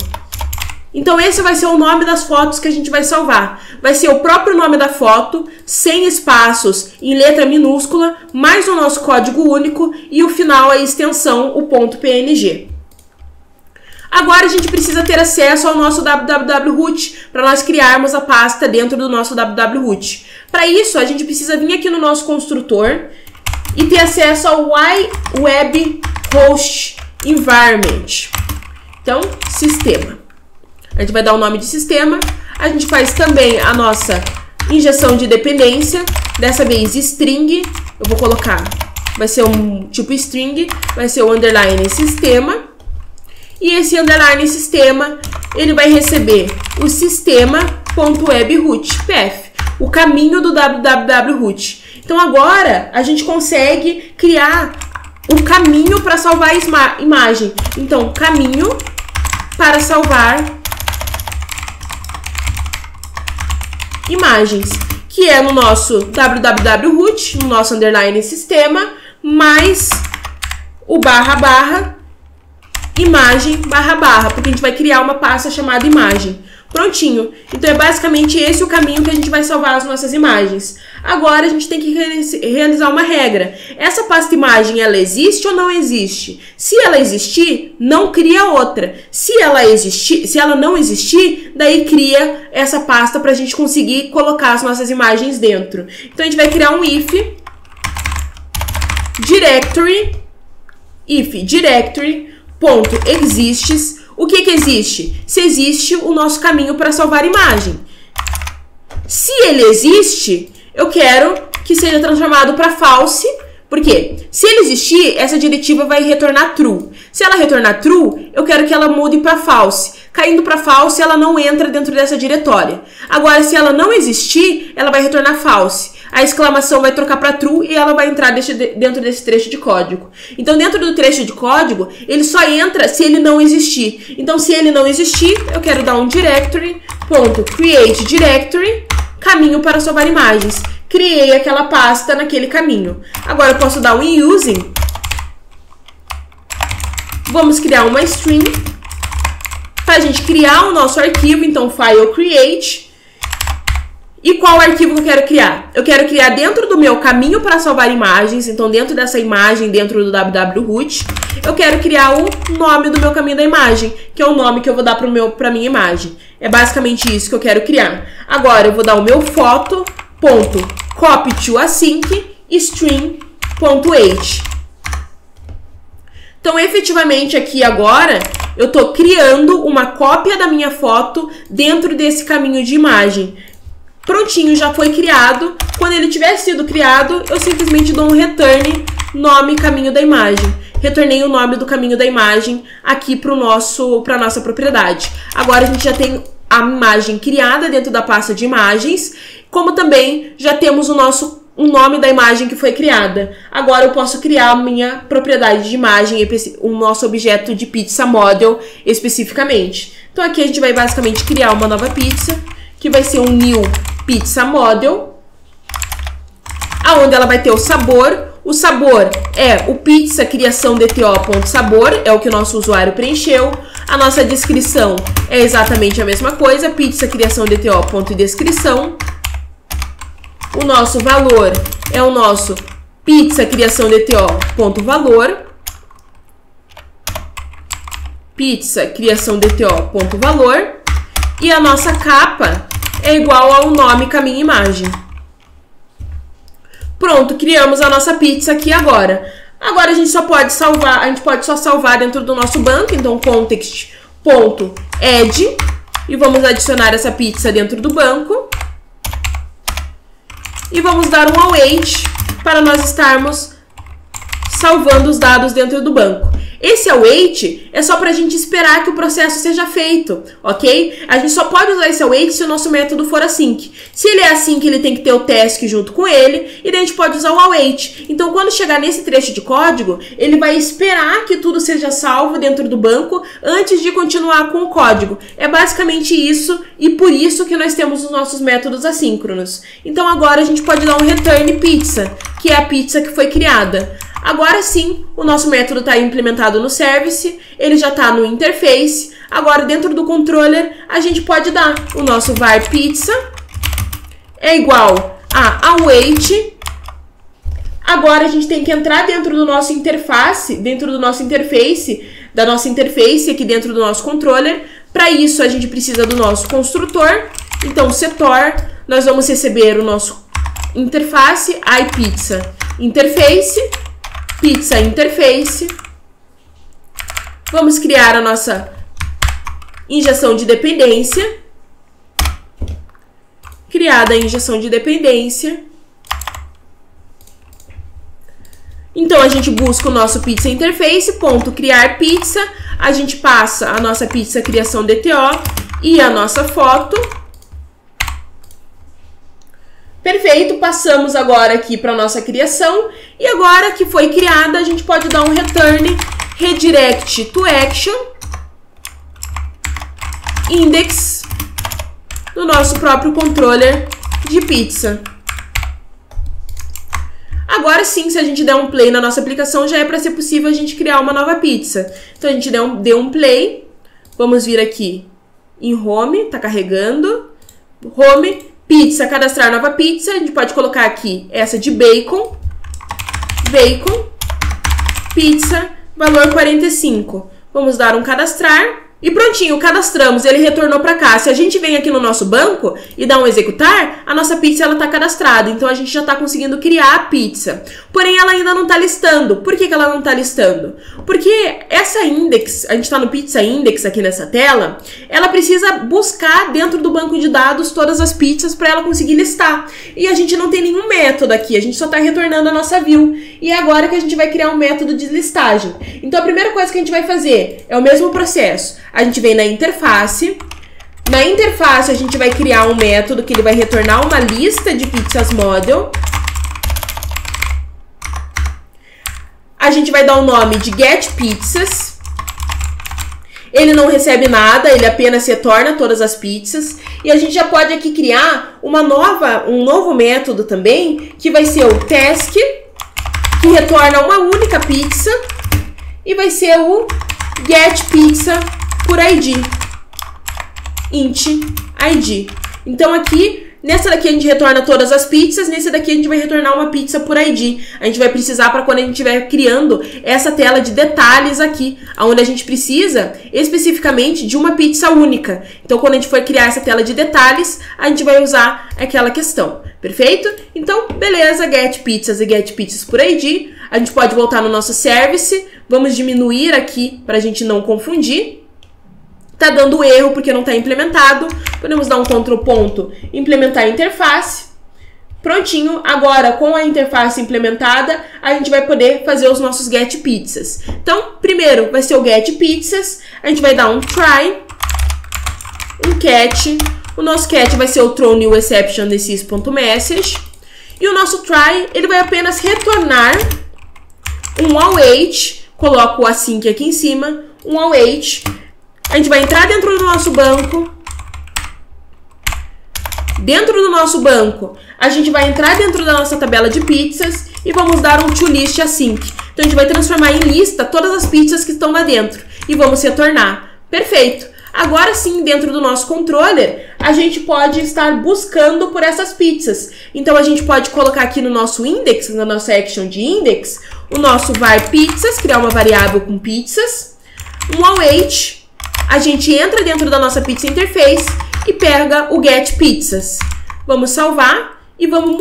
Então esse vai ser o nome das fotos que a gente vai salvar. Vai ser o próprio nome da foto, sem espaços, em letra minúscula, mais o nosso código único e o final, a extensão, o .png. Agora a gente precisa ter acesso ao nosso www.root para nós criarmos a pasta dentro do nosso www.root. Para isso, a gente precisa vir aqui no nosso construtor e ter acesso ao web host environment. Então, sistema. A gente vai dar o nome de sistema. A gente faz também a nossa injeção de dependência. Dessa vez string. Eu vou colocar, vai ser um tipo string, vai ser o underline sistema. E esse underline sistema, ele vai receber o sistema.webroot path, o caminho do www.root. Então agora a gente consegue criar o caminho para salvar a imagem. Então, caminho para salvar imagens, que é no nosso www.root, no nosso underline sistema, mais o // imagem // porque a gente vai criar uma pasta chamada imagem. Prontinho. Então é basicamente esse o caminho que a gente vai salvar as nossas imagens. Agora a gente tem que realizar uma regra. Essa pasta imagem, ela existe ou não existe? Se ela existir, não cria outra. Se ela não existir, daí cria essa pasta para a gente conseguir colocar as nossas imagens dentro. Então a gente vai criar um if directory.exists. O que existe? Se existe o nosso caminho para salvar imagem. Se ele existe, eu quero que seja transformado para false. Por quê? Se ele existir, essa diretiva vai retornar true. Se ela retornar true, eu quero que ela mude para false. Caindo para false, ela não entra dentro dessa diretória. Agora, se ela não existir, ela vai retornar false. A exclamação vai trocar para true e ela vai entrar dentro desse trecho de código. Então, dentro do trecho de código, ele só entra se ele não existir. Então, se ele não existir, eu quero dar um directory.createDirectory, caminho para salvar imagens, criei aquela pasta naquele caminho. Agora eu posso dar um using. Vamos criar uma string para a gente criar o nosso arquivo. Então, file create. E qual arquivo que eu quero criar? Eu quero criar dentro do meu caminho para salvar imagens. Então, dentro dessa imagem, dentro do www-root, eu quero criar o nome do meu caminho da imagem, que é o nome que eu vou dar para minha imagem. É basicamente isso que eu quero criar. Agora, eu vou dar o meu foto.copy-to-async string.h. Então, efetivamente, aqui agora, eu estou criando uma cópia da minha foto dentro desse caminho de imagem. Prontinho, já foi criado. Quando ele tiver sido criado, eu simplesmente dou um return nome caminho da imagem. Retornei o nome do caminho da imagem aqui para a nossa propriedade. Agora, a gente já tem a imagem criada dentro da pasta de imagens, como também já temos o nome da imagem que foi criada. Agora eu posso criar a minha propriedade de imagem, o nosso objeto de pizza model especificamente. Então aqui a gente vai basicamente criar uma nova pizza, que vai ser um new pizza model, aonde ela vai ter o sabor. O sabor é o pizza criação DTO.sabor, é o que o nosso usuário preencheu. A nossa descrição é exatamente a mesma coisa, pizza criação DTO.descrição. O nosso valor é o nosso pizza criação DTO.valor. Pizza criação DTO.valor. E a nossa capa é igual ao nome caminho imagem. Pronto, criamos a nossa pizza aqui agora. Agora a gente só pode salvar, salvar dentro do nosso banco, então context.add e vamos adicionar essa pizza dentro do banco. E vamos dar um await para nós estarmos salvando os dados dentro do banco. Esse await é só para a gente esperar que o processo seja feito, ok? A gente só pode usar esse await se o nosso método for async. Se ele é async, ele tem que ter o task junto com ele, e daí a gente pode usar o await. Então, quando chegar nesse trecho de código, ele vai esperar que tudo seja salvo dentro do banco antes de continuar com o código. É basicamente isso, e por isso que nós temos os nossos métodos assíncronos. Então, agora a gente pode dar um return pizza, que é a pizza que foi criada. Agora sim, o nosso método está implementado no service, ele já está no interface. Agora, dentro do controller, a gente pode dar o nosso var pizza é igual a await. Agora, a gente tem que entrar dentro do nosso interface, da nossa interface aqui dentro do nosso controller. Para isso, a gente precisa do nosso construtor. Então, setor, nós vamos receber o nosso interface, iPizza interface. Pizza interface. Vamos criar a nossa injeção de dependência. Criada a injeção de dependência. Então, a gente busca o nosso pizza interface, ponto criar pizza. A gente passa a nossa pizza criação DTO e a nossa foto. Perfeito, passamos agora aqui para a nossa criação. E agora que foi criada, a gente pode dar um return redirect to action index do nosso próprio controller de pizza. Agora sim, se a gente der um play na nossa aplicação, já é para ser possível a gente criar uma nova pizza. Então a gente deu um play, vamos vir aqui em home, tá carregando, home, pizza, cadastrar nova pizza, a gente pode colocar aqui essa de bacon, pizza, valor 45. Vamos dar um cadastrar e prontinho, cadastramos, ele retornou para cá. Se a gente vem aqui no nosso banco e dá um executar, a nossa pizza ela está cadastrada, então a gente já está conseguindo criar a pizza. Porém, ela ainda não está listando. Por que ela não está listando? Porque essa index, a gente está no pizza index aqui nessa tela, ela precisa buscar dentro do banco de dados todas as pizzas para ela conseguir listar. E a gente não tem nenhum método aqui, a gente só está retornando a nossa view. E é agora que a gente vai criar um método de listagem. Então a primeira coisa que a gente vai fazer é o mesmo processo. A gente vem na interface. Na interface, a gente vai criar um método que ele vai retornar uma lista de pizzas model. A gente vai dar o nome de getPizzas. ele não recebe nada, ele apenas retorna todas as pizzas. E a gente já pode aqui criar um novo método também, que vai ser o task, que retorna uma única pizza, e vai ser o getPizza por ID, int ID. Então aqui, nessa daqui a gente retorna todas as pizzas, nesse daqui a gente vai retornar uma pizza por ID. A gente vai precisar para quando a gente estiver criando essa tela de detalhes aqui, onde a gente precisa especificamente de uma pizza única. Então quando a gente for criar essa tela de detalhes, a gente vai usar aquela questão. Perfeito? Então, beleza, getPizzas e getPizzas por ID. A gente pode voltar no nosso service, vamos diminuir aqui para a gente não confundir. Tá dando erro porque não está implementado. Podemos dar um Ctrl ponto, implementar a interface. Prontinho. Agora, com a interface implementada, a gente vai poder fazer os nossos getPizzas. Então, primeiro vai ser o getPizzas. A gente vai dar um try, um catch. O nosso catch vai ser o throw new exception desses.message. E o nosso try, ele vai apenas retornar um await. Coloco o async aqui em cima, um await. A gente vai entrar dentro do nosso banco. Dentro do nosso banco, a gente vai entrar dentro da nossa tabela de pizzas e vamos dar um toList async. Então, a gente vai transformar em lista todas as pizzas que estão lá dentro e vamos retornar. Perfeito! Agora sim, dentro do nosso controller, a gente pode estar buscando por essas pizzas. Então, a gente pode colocar aqui no nosso index, na nossa action de index, o nosso var pizzas, criar uma variável com pizzas, um await. A gente entra dentro da nossa pizza interface e pega o getPizzas. Vamos salvar e vamos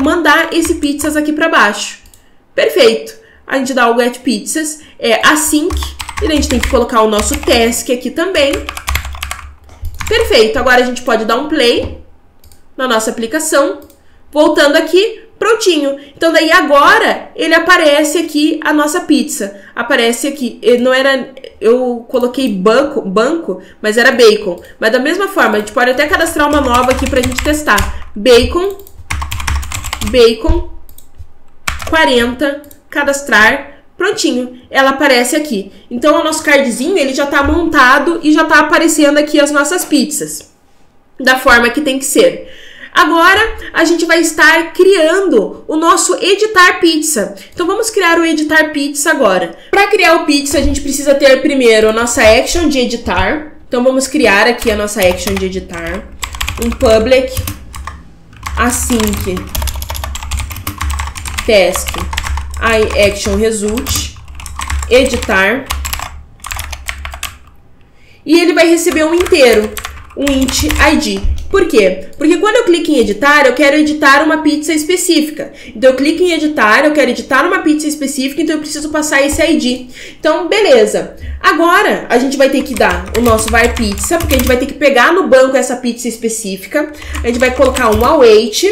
mandar esse pizzas aqui para baixo. Perfeito. A gente dá o getPizzas, async, e a gente tem que colocar o nosso task aqui também. Perfeito. Agora a gente pode dar um play na nossa aplicação. Voltando aqui, prontinho. Então daí agora ele aparece aqui a nossa pizza. Aparece aqui. Não era... Eu coloquei banco, mas era bacon. Mas da mesma forma, a gente pode até cadastrar uma nova aqui pra gente testar. Bacon 40, cadastrar, prontinho. Ela aparece aqui. Então o nosso cardzinho, ele já tá montado e já tá aparecendo aqui as nossas pizzas. Da forma que tem que ser. Agora, a gente vai estar criando o nosso editar pizza. Então, vamos criar o editar pizza agora. Para criar o pizza, a gente precisa ter primeiro a nossa action de editar. Então, vamos criar aqui a nossa action de editar. Um public async task iActionResult editar. E ele vai receber um inteiro, um int id. Por quê? Porque quando eu clico em editar, eu quero editar uma pizza específica. Então, eu clico em editar, eu quero editar uma pizza específica, então eu preciso passar esse ID. Então, beleza. Agora, a gente vai ter que dar o nosso var pizza, porque a gente vai ter que pegar no banco essa pizza específica. A gente vai colocar um await.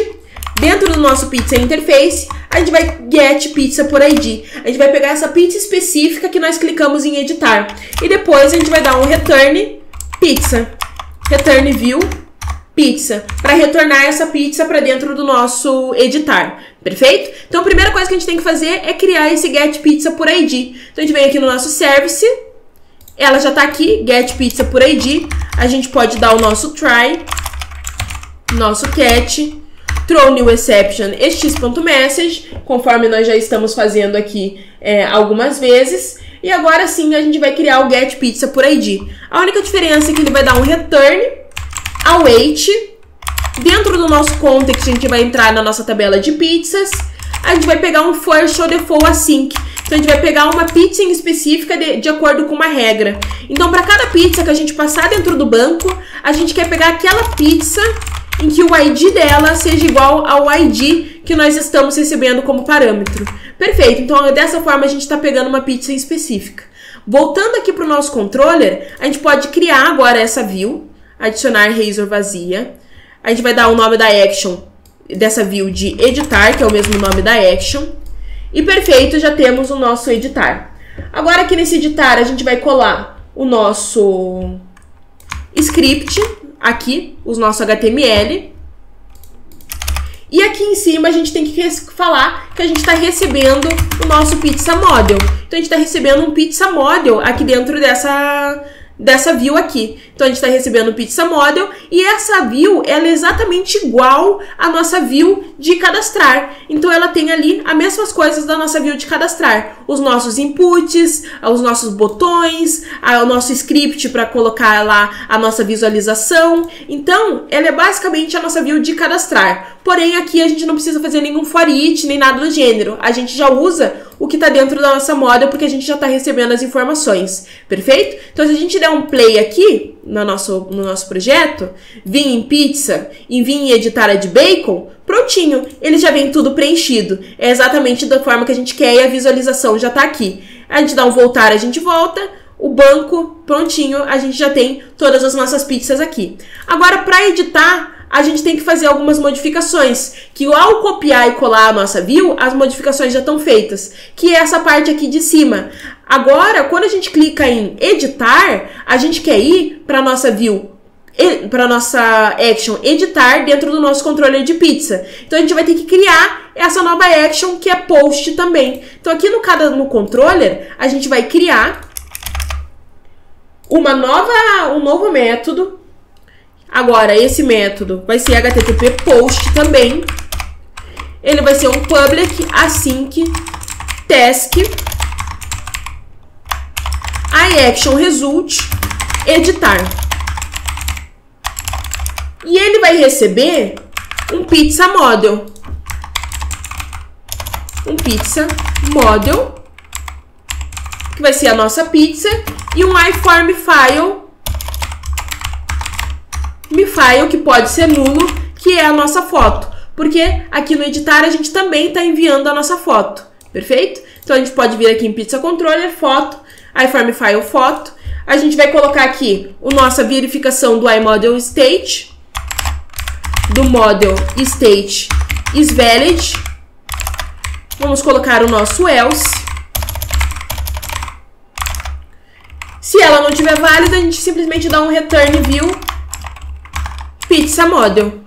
Dentro do nosso pizza interface, a gente vai get pizza por ID. A gente vai pegar essa pizza específica que nós clicamos em editar. E depois a gente vai dar um return pizza. Return view pizza, para retornar essa pizza para dentro do nosso editar, perfeito? Então, a primeira coisa que a gente tem que fazer é criar esse getPizza por ID. Então, a gente vem aqui no nosso service, ela já está aqui, getPizza por ID. A gente pode dar o nosso try, nosso catch, throw new exception, x.message, conforme nós já estamos fazendo aqui algumas vezes. E agora sim, a gente vai criar o getPizza por ID. A única diferença é que ele vai dar um return await. Dentro do nosso context, a gente vai entrar na nossa tabela de pizzas. A gente vai pegar um first or default async. Então, a gente vai pegar uma pizza em específica de acordo com uma regra. Então, para cada pizza que a gente passar dentro do banco, a gente quer pegar aquela pizza em que o ID dela seja igual ao ID que nós estamos recebendo como parâmetro. Perfeito. Então, dessa forma, a gente está pegando uma pizza em específica. Voltando aqui para o nosso controller, a gente pode criar agora essa view. Adicionar razor vazia. A gente vai dar o nome da action dessa view de editar, que é o mesmo nome da action. E perfeito, já temos o nosso editar. Agora aqui nesse editar, a gente vai colar o nosso script, aqui, os nossos HTML. E aqui em cima a gente tem que falar que a gente está recebendo o nosso pizza model. Então a gente está recebendo um pizza model aqui dentro dessa view aqui. Então, a gente está recebendo o Pizza Model e essa view, ela é exatamente igual à nossa view de cadastrar. Então, ela tem ali as mesmas coisas da nossa view de cadastrar. Os nossos inputs, os nossos botões, o nosso script para colocar lá a nossa visualização. Então, ela é basicamente a nossa view de cadastrar. Porém, aqui a gente não precisa fazer nenhum for each, nem nada do gênero. A gente já usa o que está dentro da nossa model, porque a gente já está recebendo as informações. Perfeito? Então, se a gente der um play aqui no nosso projeto, vir em pizza e vir em editar a de bacon, prontinho, ele já vem tudo preenchido. É exatamente da forma que a gente quer e a visualização já está aqui. A gente dá um voltar, a gente volta, o banco, prontinho, a gente já tem todas as nossas pizzas aqui. Agora, para editar, a gente tem que fazer algumas modificações, que ao copiar e colar a nossa view, as modificações já estão feitas, que é essa parte aqui de cima. Agora, quando a gente clica em editar, a gente quer ir para a nossa view, para a nossa action editar dentro do nosso controller de pizza. Então, a gente vai ter que criar essa nova action, que é post também. Então, aqui no controller, a gente vai criar um novo método. Agora, esse método vai ser HTTP post também. Ele vai ser um public async task iActionResult editar. E ele vai receber um pizza model. Um pizza model, que vai ser a nossa pizza, e um iFormFile, que pode ser nulo, que é a nossa foto. Porque aqui no editar a gente também está enviando a nossa foto. Perfeito? Então a gente pode vir aqui em Pizza Controller, foto, iFormFile foto. A gente vai colocar aqui a nossa verificação do iModelState, do model state is valid. Vamos colocar o nosso else. Se ela não estiver válida, a gente simplesmente dá um return view pizza model.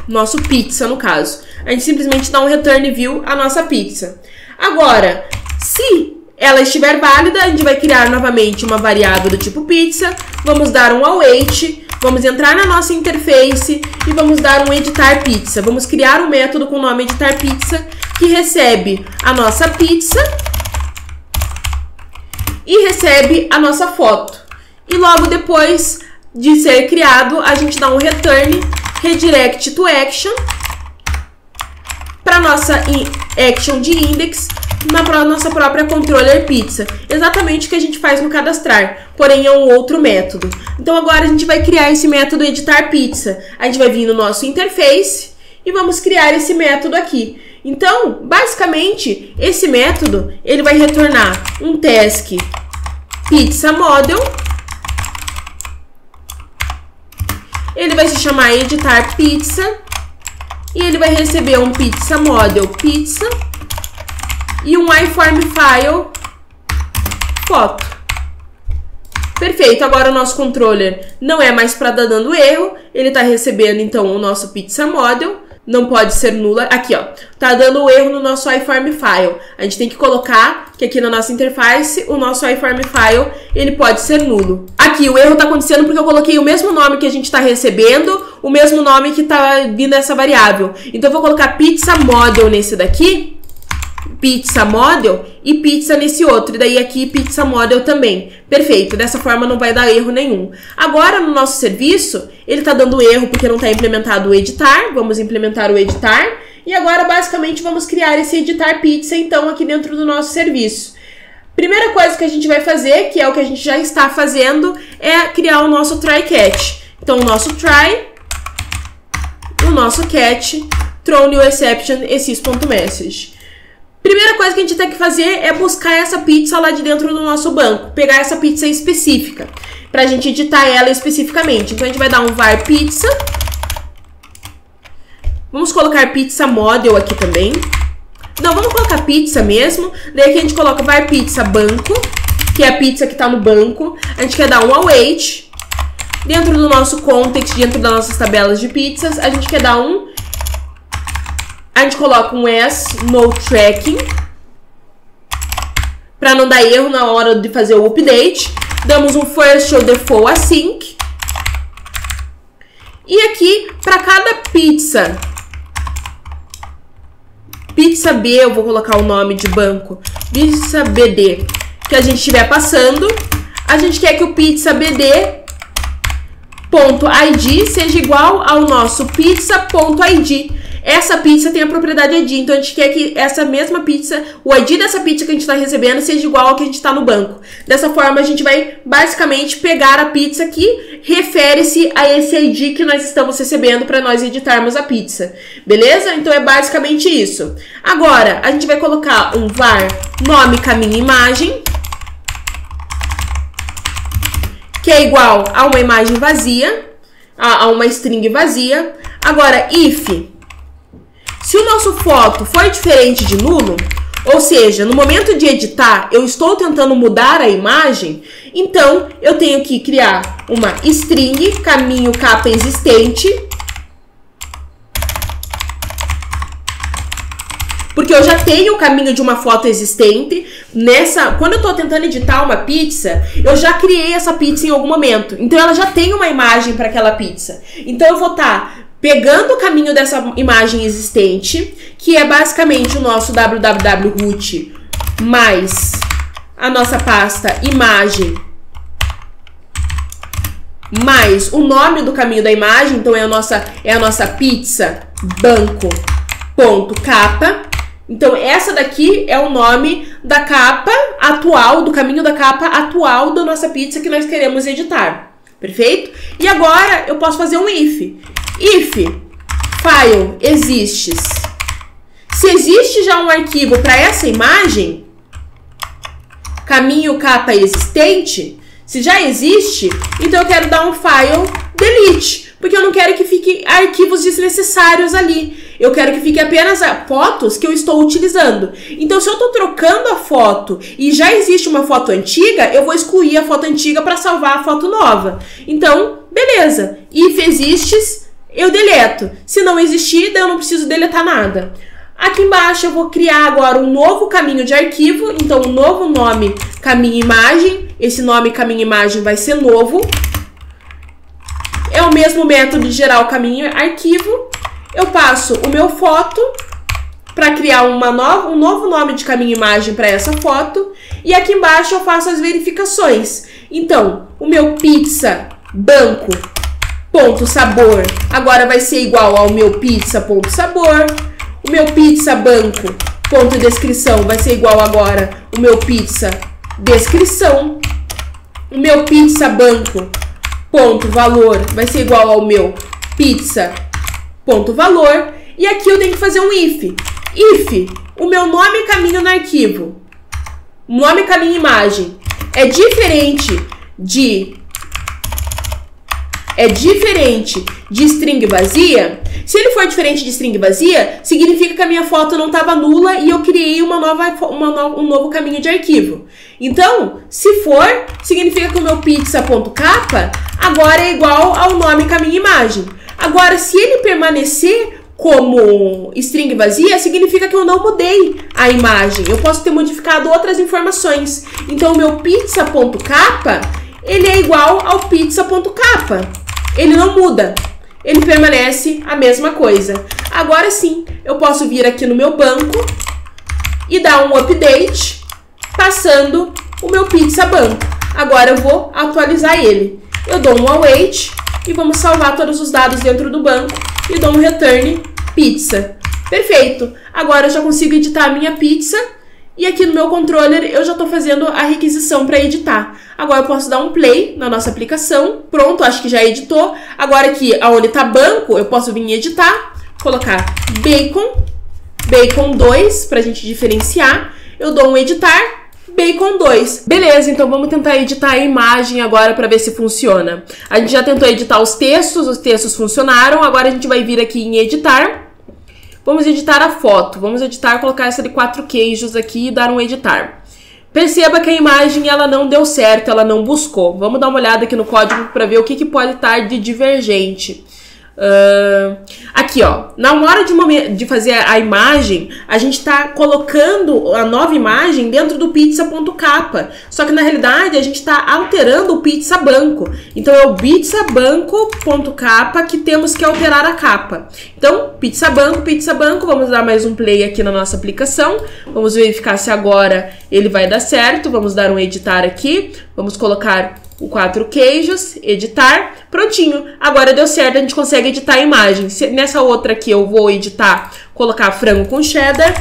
Nosso pizza, no caso. A gente simplesmente dá um return view a nossa pizza. Agora, se ela estiver válida, a gente vai criar novamente uma variável do tipo pizza. Vamos dar um await. Vamos entrar na nossa interface e vamos dar um editar pizza. Vamos criar um método com o nome editar pizza, que recebe a nossa pizza e recebe a nossa foto. E logo depois de ser criado, a gente dá um return redirect to action para nossa action de index na nossa própria controller pizza. Exatamente o que a gente faz no cadastrar, porém é um outro método. Então agora a gente vai criar esse método editar pizza. A gente vai vir no nosso interface e vamos criar esse método aqui. Então, basicamente, esse método ele vai retornar um task pizza model. Ele vai se chamar editar pizza e ele vai receber um pizza model pizza e um iFormFile foto. Perfeito, agora o nosso controller não é mais para dar dando erro, ele está recebendo então o nosso pizza model, não pode ser nula. Aqui ó, tá dando erro no nosso iFormFile. A gente tem que colocar que aqui na nossa interface o nosso iFormFile ele pode ser nulo. Aqui o erro está acontecendo porque eu coloquei o mesmo nome que a gente está recebendo, o mesmo nome que está vindo essa variável. Então eu vou colocar pizza model nesse daqui, pizza model, e pizza nesse outro, e daí aqui pizza model também. Perfeito, dessa forma não vai dar erro nenhum. Agora no nosso serviço, ele está dando erro porque não está implementado o editar. Vamos implementar o editar, e agora basicamente vamos criar esse editar pizza então aqui dentro do nosso serviço. Primeira coisa que a gente vai fazer, que é o que a gente já está fazendo, é criar o nosso try catch. Então o nosso try, o nosso catch, throw new exception exist.message. Primeira coisa que a gente tem que fazer é buscar essa pizza lá de dentro do nosso banco. Pegar essa pizza específica, para a gente editar ela especificamente. Então, a gente vai dar um var pizza. Vamos colocar pizza model aqui também. Não, vamos colocar pizza mesmo. Daí aqui a gente coloca var pizza banco, que é a pizza que está no banco. A gente quer dar um await. Dentro do nosso context, dentro das nossas tabelas de pizzas, a gente quer dar um... A gente coloca um as no tracking. para não dar erro na hora de fazer o update. Damos um first ou default async. E aqui, para cada pizza B, eu vou colocar o nome de banco, pizza BD, que a gente estiver passando, a gente quer que o pizza BD .id seja igual ao nosso pizza.id. Essa pizza tem a propriedade ID, então a gente quer que essa mesma pizza, o ID dessa pizza que a gente está recebendo seja igual ao que a gente está no banco. Dessa forma, a gente vai basicamente pegar a pizza que refere-se a esse ID que nós estamos recebendo para nós editarmos a pizza. Beleza? Então é basicamente isso. Agora, a gente vai colocar um var nome, caminho, imagem, que é igual a uma imagem vazia, a uma string vazia. Agora, if, se o nosso foto for diferente de nulo, ou seja, no momento de editar, eu estou tentando mudar a imagem, então eu tenho que criar uma string caminho capa existente, porque eu já tenho o caminho de uma foto existente. Quando eu estou tentando editar uma pizza, eu já criei essa pizza em algum momento. Então ela já tem uma imagem para aquela pizza. Então eu vou estar pegando o caminho dessa imagem existente, que é basicamente o nosso www.root mais a nossa pasta imagem mais o nome do caminho da imagem. Então é a nossa pizza banco.capa. Então essa daqui é o nome da capa atual, do caminho da capa atual da nossa pizza que nós queremos editar. Perfeito? E agora eu posso fazer um if. If file exists. Se existe já um arquivo para essa imagem, caminho capa existente, se já existe, então eu quero dar um file delete, porque eu não quero que fique arquivos desnecessários ali. Eu quero que fique apenas fotos que eu estou utilizando. Então, se eu estou trocando a foto e já existe uma foto antiga, eu vou excluir a foto antiga para salvar a foto nova. Então, beleza. If exists, eu deleto. Se não existir, daí eu não preciso deletar nada. Aqui embaixo eu vou criar agora um novo caminho de arquivo. Então, um novo nome caminho imagem. Esse nome caminho imagem vai ser novo. É o mesmo método de gerar o caminho arquivo. Eu passo o meu foto para criar um novo nome de caminho imagem para essa foto. E aqui embaixo eu faço as verificações. Então, o meu pizza banco.sabor agora vai ser igual ao meu pizza.sabor. O meu pizza banco.descrição vai ser igual agora o meu pizza descrição. O meu pizza banco.valor vai ser igual ao meu pizza.valor. E aqui eu tenho que fazer um if. If o meu nome caminho no arquivo, nome caminho imagem, é diferente de string vazia. Se ele for diferente de string vazia, significa que a minha foto não estava nula e eu criei um novo caminho de arquivo. Então, se for, significa que o meu pizza.capa agora é igual ao nome caminho imagem. Agora, se ele permanecer como string vazia, significa que eu não mudei a imagem. Eu posso ter modificado outras informações. Então, o meu pizza.capa, ele é igual ao pizza.capa. Ele não muda. Ele permanece a mesma coisa. Agora sim, eu posso vir aqui no meu banco e dar um update, passando o meu pizza banco. Agora eu vou atualizar ele. Eu dou um await e vamos salvar todos os dados dentro do banco e dou um return pizza. Perfeito. Agora eu já consigo editar a minha pizza e aqui no meu controller eu já estou fazendo a requisição para editar. Agora eu posso dar um play na nossa aplicação. Pronto, acho que já editou. Agora aqui, onde está banco, eu posso vir em editar, colocar bacon 2 para a gente diferenciar. Eu dou um editar, bacon 2. Beleza, então vamos tentar editar a imagem agora para ver se funciona. A gente já tentou editar os textos funcionaram. Agora a gente vai vir aqui em editar. Vamos editar a foto. Vamos editar, colocar essa de 4 queijos aqui e dar um editar. Perceba que a imagem ela não deu certo, ela não buscou. Vamos dar uma olhada aqui no código para ver o que pode estar de divergente. Aqui, ó, na hora de fazer a imagem, a gente tá colocando a nova imagem dentro do pizza.capa. Só que na realidade a gente tá alterando o pizza banco. Então é o pizzabanco.capa que temos que alterar a capa. Então, pizza banco, vamos dar mais um play aqui na nossa aplicação. Vamos verificar se agora ele vai dar certo. Vamos dar um editar aqui. Vamos colocar o 4 queijos, editar, prontinho. Agora deu certo, a gente consegue editar a imagem. Nessa outra aqui eu vou editar, colocar frango com cheddar,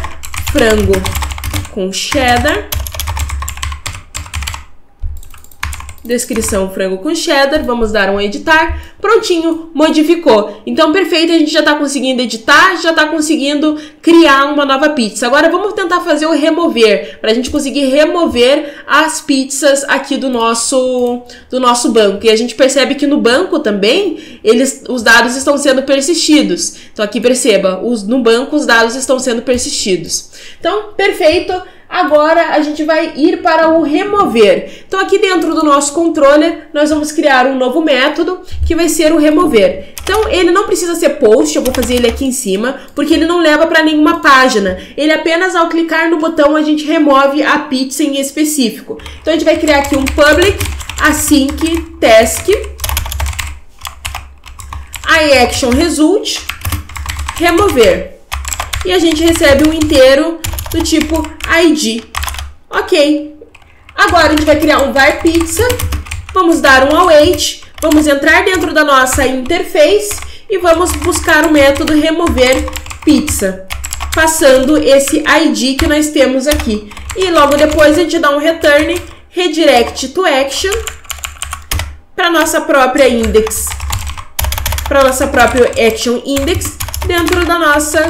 descrição frango com cheddar, vamos dar um editar, prontinho, modificou. Então, perfeito, a gente já tá conseguindo editar, já tá conseguindo criar uma nova pizza. Agora, vamos tentar fazer o remover, pra gente conseguir remover as pizzas aqui do nosso banco. E a gente percebe que no banco também, os dados estão sendo persistidos. Então, aqui perceba, no banco os dados estão sendo persistidos. Então, perfeito. Agora a gente vai ir para o remover. Então aqui dentro do nosso controller nós vamos criar um novo método que vai ser o remover. Então ele não precisa ser post, eu vou fazer ele aqui em cima, porque ele não leva para nenhuma página. Ele apenas ao clicar no botão a gente remove a pizza em específico. Então a gente vai criar aqui um public async task iAction result remover. E a gente recebe um inteiro do tipo ID. Ok. Agora a gente vai criar um var pizza. Vamos dar um await. Vamos entrar dentro da nossa interface e vamos buscar o método remover pizza, passando esse ID que nós temos aqui. E logo depois a gente dá um return redirect to action para nossa própria index, para nossa própria action index dentro da nossa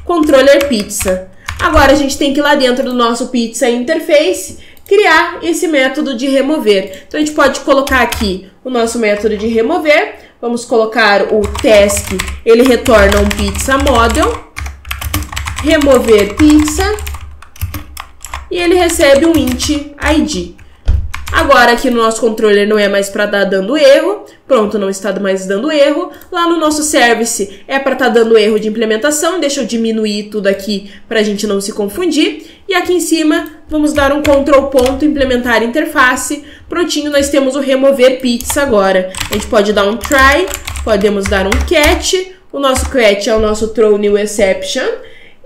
controller pizza. Agora a gente tem que ir lá dentro do nosso pizza interface criar esse método de remover. Então a gente pode colocar aqui o nosso método de remover. Vamos colocar o task, ele retorna um pizza model, remover pizza, e ele recebe um int ID. Agora aqui no nosso controller não é mais para estar dando erro. Pronto, não está mais dando erro. Lá no nosso service é para estar dando erro de implementação. Deixa eu diminuir tudo aqui para a gente não se confundir. E aqui em cima vamos dar um control ponto, implementar interface. Prontinho, nós temos o remover pizza agora. A gente pode dar um try, podemos dar um catch. O nosso catch é o nosso throw new exception.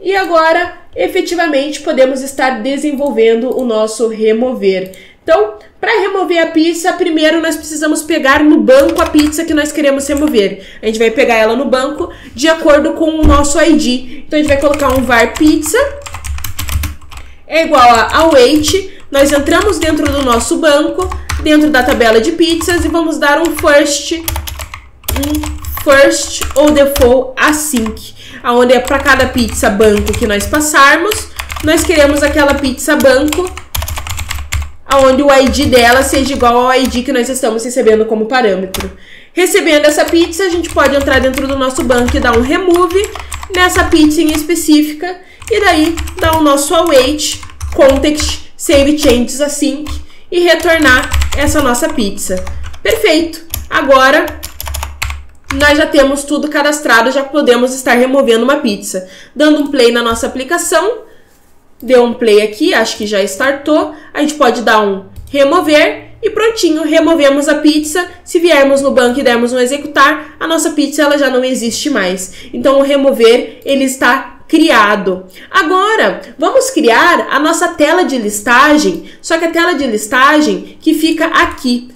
E agora, efetivamente, podemos estar desenvolvendo o nosso remover. Então, para remover a pizza, primeiro nós precisamos pegar no banco a pizza que nós queremos remover. A gente vai pegar ela no banco de acordo com o nosso ID. Então, a gente vai colocar um var pizza é igual a await. Nós entramos dentro do nosso banco, dentro da tabela de pizzas e vamos dar um first ou default async, onde é para cada pizza banco que nós passarmos, nós queremos aquela pizza banco onde o ID dela seja igual ao ID que nós estamos recebendo como parâmetro. Recebendo essa pizza, a gente pode entrar dentro do nosso banco e dar um remove nessa pizza em específica, e daí dar o nosso await, context, save changes async e retornar essa nossa pizza. Perfeito! Agora nós já temos tudo cadastrado, já podemos estar removendo uma pizza. Dando um play na nossa aplicação, deu um play aqui, acho que já startou. A gente pode dar um remover e prontinho, removemos a pizza. Se viermos no banco e dermos um executar, a nossa pizza ela já não existe mais. Então o remover ele está criado. Agora, vamos criar a nossa tela de listagem, só que a tela de listagem que fica aqui.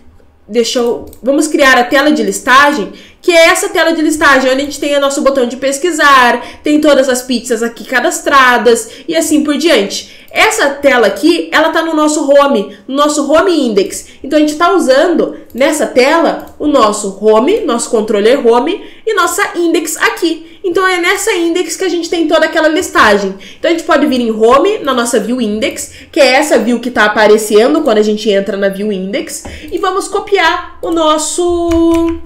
Vamos criar a tela de listagem, que é essa tela de listagem, onde a gente tem o nosso botão de pesquisar, tem todas as pizzas aqui cadastradas e assim por diante. Essa tela aqui, ela tá no nosso home index. Então a gente está usando nessa tela o nosso home, nosso controller home e nossa index aqui. Então é nessa index que a gente tem toda aquela listagem. Então a gente pode vir em home, na nossa view index, que é essa view que está aparecendo quando a gente entra na view index, e vamos copiar o nosso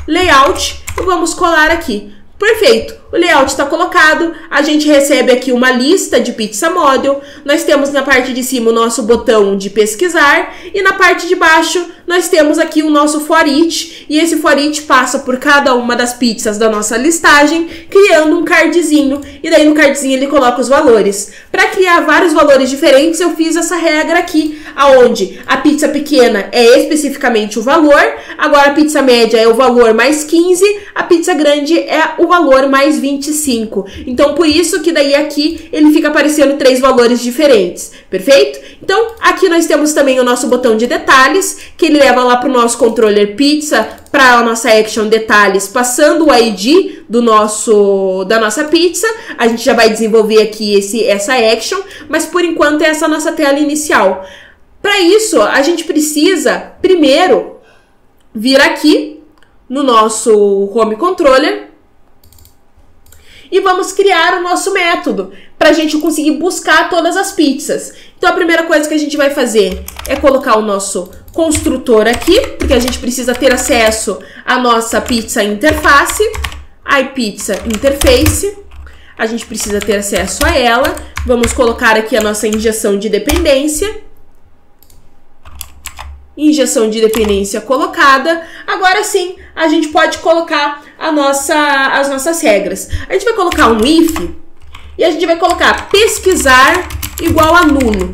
layout e vamos colar aqui. Perfeito, o layout está colocado, a gente recebe aqui uma lista de pizza model, nós temos na parte de cima o nosso botão de pesquisar e na parte de baixo nós temos aqui o nosso for each, e esse for each passa por cada uma das pizzas da nossa listagem, criando um cardzinho, e daí no cardzinho ele coloca os valores. Para criar vários valores diferentes, eu fiz essa regra aqui, aonde a pizza pequena é especificamente o valor, agora a pizza média é o valor mais 15, a pizza grande é o valor mais 25. Então, por isso que daí aqui ele fica aparecendo 3 valores diferentes, perfeito? Então, aqui nós temos também o nosso botão de detalhes, que ele leva lá para o nosso controller pizza, para a nossa action detalhes, passando o ID da nossa pizza. A gente já vai desenvolver aqui essa action, mas por enquanto é essa nossa tela inicial. Para isso, a gente precisa primeiro vir aqui no nosso home controller e vamos criar o nosso método para a gente conseguir buscar todas as pizzas. Então, a primeira coisa que a gente vai fazer é colocar o nosso construtor aqui, porque a gente precisa ter acesso à nossa pizza interface, iPizza Interface. A gente precisa ter acesso a ela. Vamos colocar aqui a nossa injeção de dependência. Injeção de dependência colocada. Agora sim, a gente pode colocar as nossas regras. A gente vai colocar um if e a gente vai colocar pesquisar igual a nulo.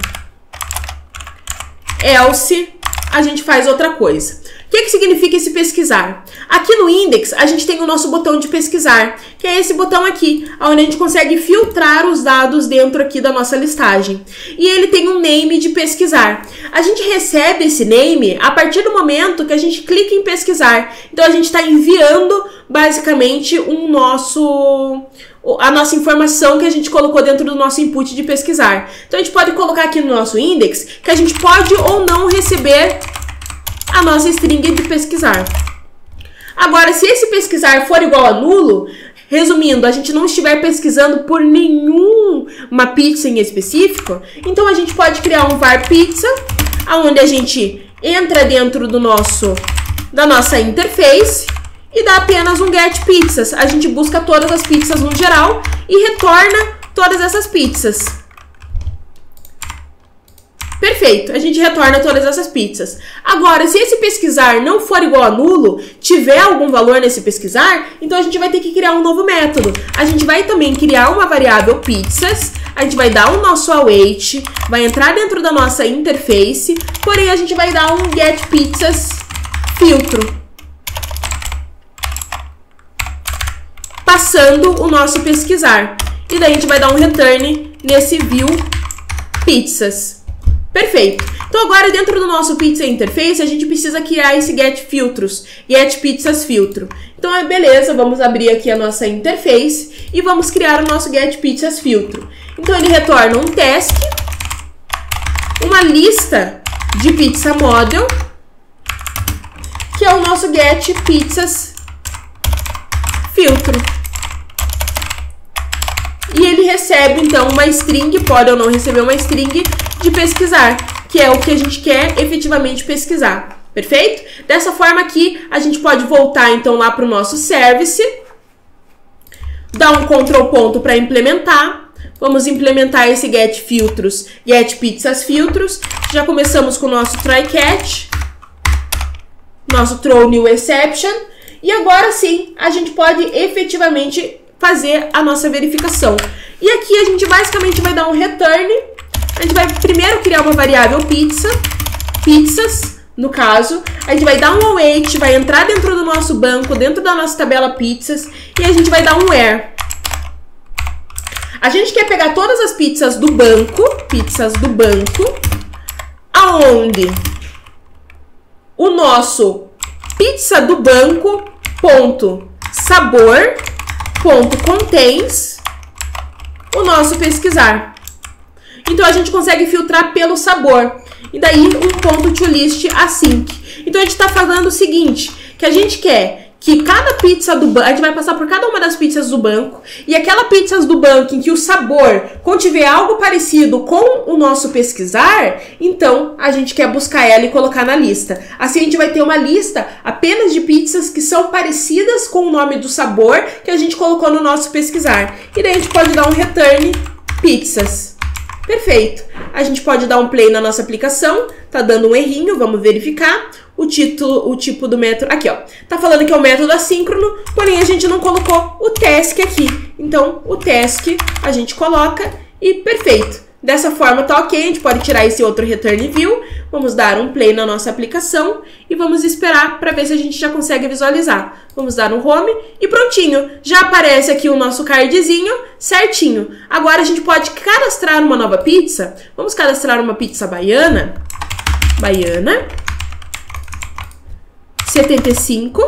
Else, a gente faz outra coisa. O que significa esse pesquisar? Aqui no index, a gente tem o nosso botão de pesquisar, que é esse botão aqui, onde a gente consegue filtrar os dados dentro aqui da nossa listagem. E ele tem um name de pesquisar. A gente recebe esse name a partir do momento que a gente clica em pesquisar. Então, a gente está enviando, basicamente, a nossa informação que a gente colocou dentro do nosso input de pesquisar. Então, a gente pode colocar aqui no nosso index que a gente pode ou não receber a nossa string de pesquisar. Agora, se esse pesquisar for igual a nulo, resumindo, a gente não estiver pesquisando por nenhuma pizza em específico, então a gente pode criar um var pizza, onde a gente entra dentro da nossa interface e dá apenas um get pizzas. A gente busca todas as pizzas no geral e retorna todas essas pizzas. Perfeito, a gente retorna todas essas pizzas. Agora, se esse pesquisar não for igual a nulo, tiver algum valor nesse pesquisar, então a gente vai ter que criar um novo método. A gente vai também criar uma variável pizzas, a gente vai dar o nosso await, vai entrar dentro da nossa interface, porém a gente vai dar um get pizzas filtro, passando o nosso pesquisar. E daí a gente vai dar um return nesse view pizzas. Perfeito. Então agora dentro do nosso pizza interface a gente precisa criar esse get filtros, get pizzas filtro. Então beleza, vamos abrir aqui a nossa interface e vamos criar o nosso get pizzas filtro. Então ele retorna um task, uma lista de pizza model, que é o nosso get pizzas filtro. E ele recebe então uma string, pode ou não receber uma string de pesquisar, que é o que a gente quer efetivamente pesquisar, perfeito? Dessa forma aqui, a gente pode voltar então lá para o nosso service, dar um control ponto para implementar, vamos implementar esse get filtros, get pizzas filtros, já começamos com o nosso try catch, nosso throw new exception, e agora sim, a gente pode efetivamente fazer a nossa verificação. E aqui a gente basicamente vai dar um return. A gente vai primeiro criar uma variável pizzas, no caso. A gente vai dar um await, vai entrar dentro do nosso banco, dentro da nossa tabela pizzas, e a gente vai dar um where. A gente quer pegar todas as pizzas do banco, aonde o nosso pizza do banco ponto sabor ponto contains o nosso pesquisar. Então a gente consegue filtrar pelo sabor. E daí um ponto to list async. Então a gente está falando o seguinte, que a gente quer que cada pizza do banco, a gente vai passar por cada uma das pizzas do banco, e aquela pizza do banco em que o sabor contiver algo parecido com o nosso pesquisar, então a gente quer buscar ela e colocar na lista. Assim a gente vai ter uma lista apenas de pizzas que são parecidas com o nome do sabor que a gente colocou no nosso pesquisar. E daí a gente pode dar um return pizzas. Perfeito. A gente pode dar um play na nossa aplicação, tá dando um errinho, vamos verificar. o título, o tipo do método. Aqui, ó. Tá falando que é o método assíncrono, porém a gente não colocou o task aqui. Então, o task a gente coloca e perfeito. Dessa forma tá ok, a gente pode tirar esse outro return view, vamos dar um play na nossa aplicação e vamos esperar para ver se a gente já consegue visualizar. Vamos dar um home e prontinho, já aparece aqui o nosso cardzinho certinho. Agora a gente pode cadastrar uma nova pizza, vamos cadastrar uma pizza baiana, 75,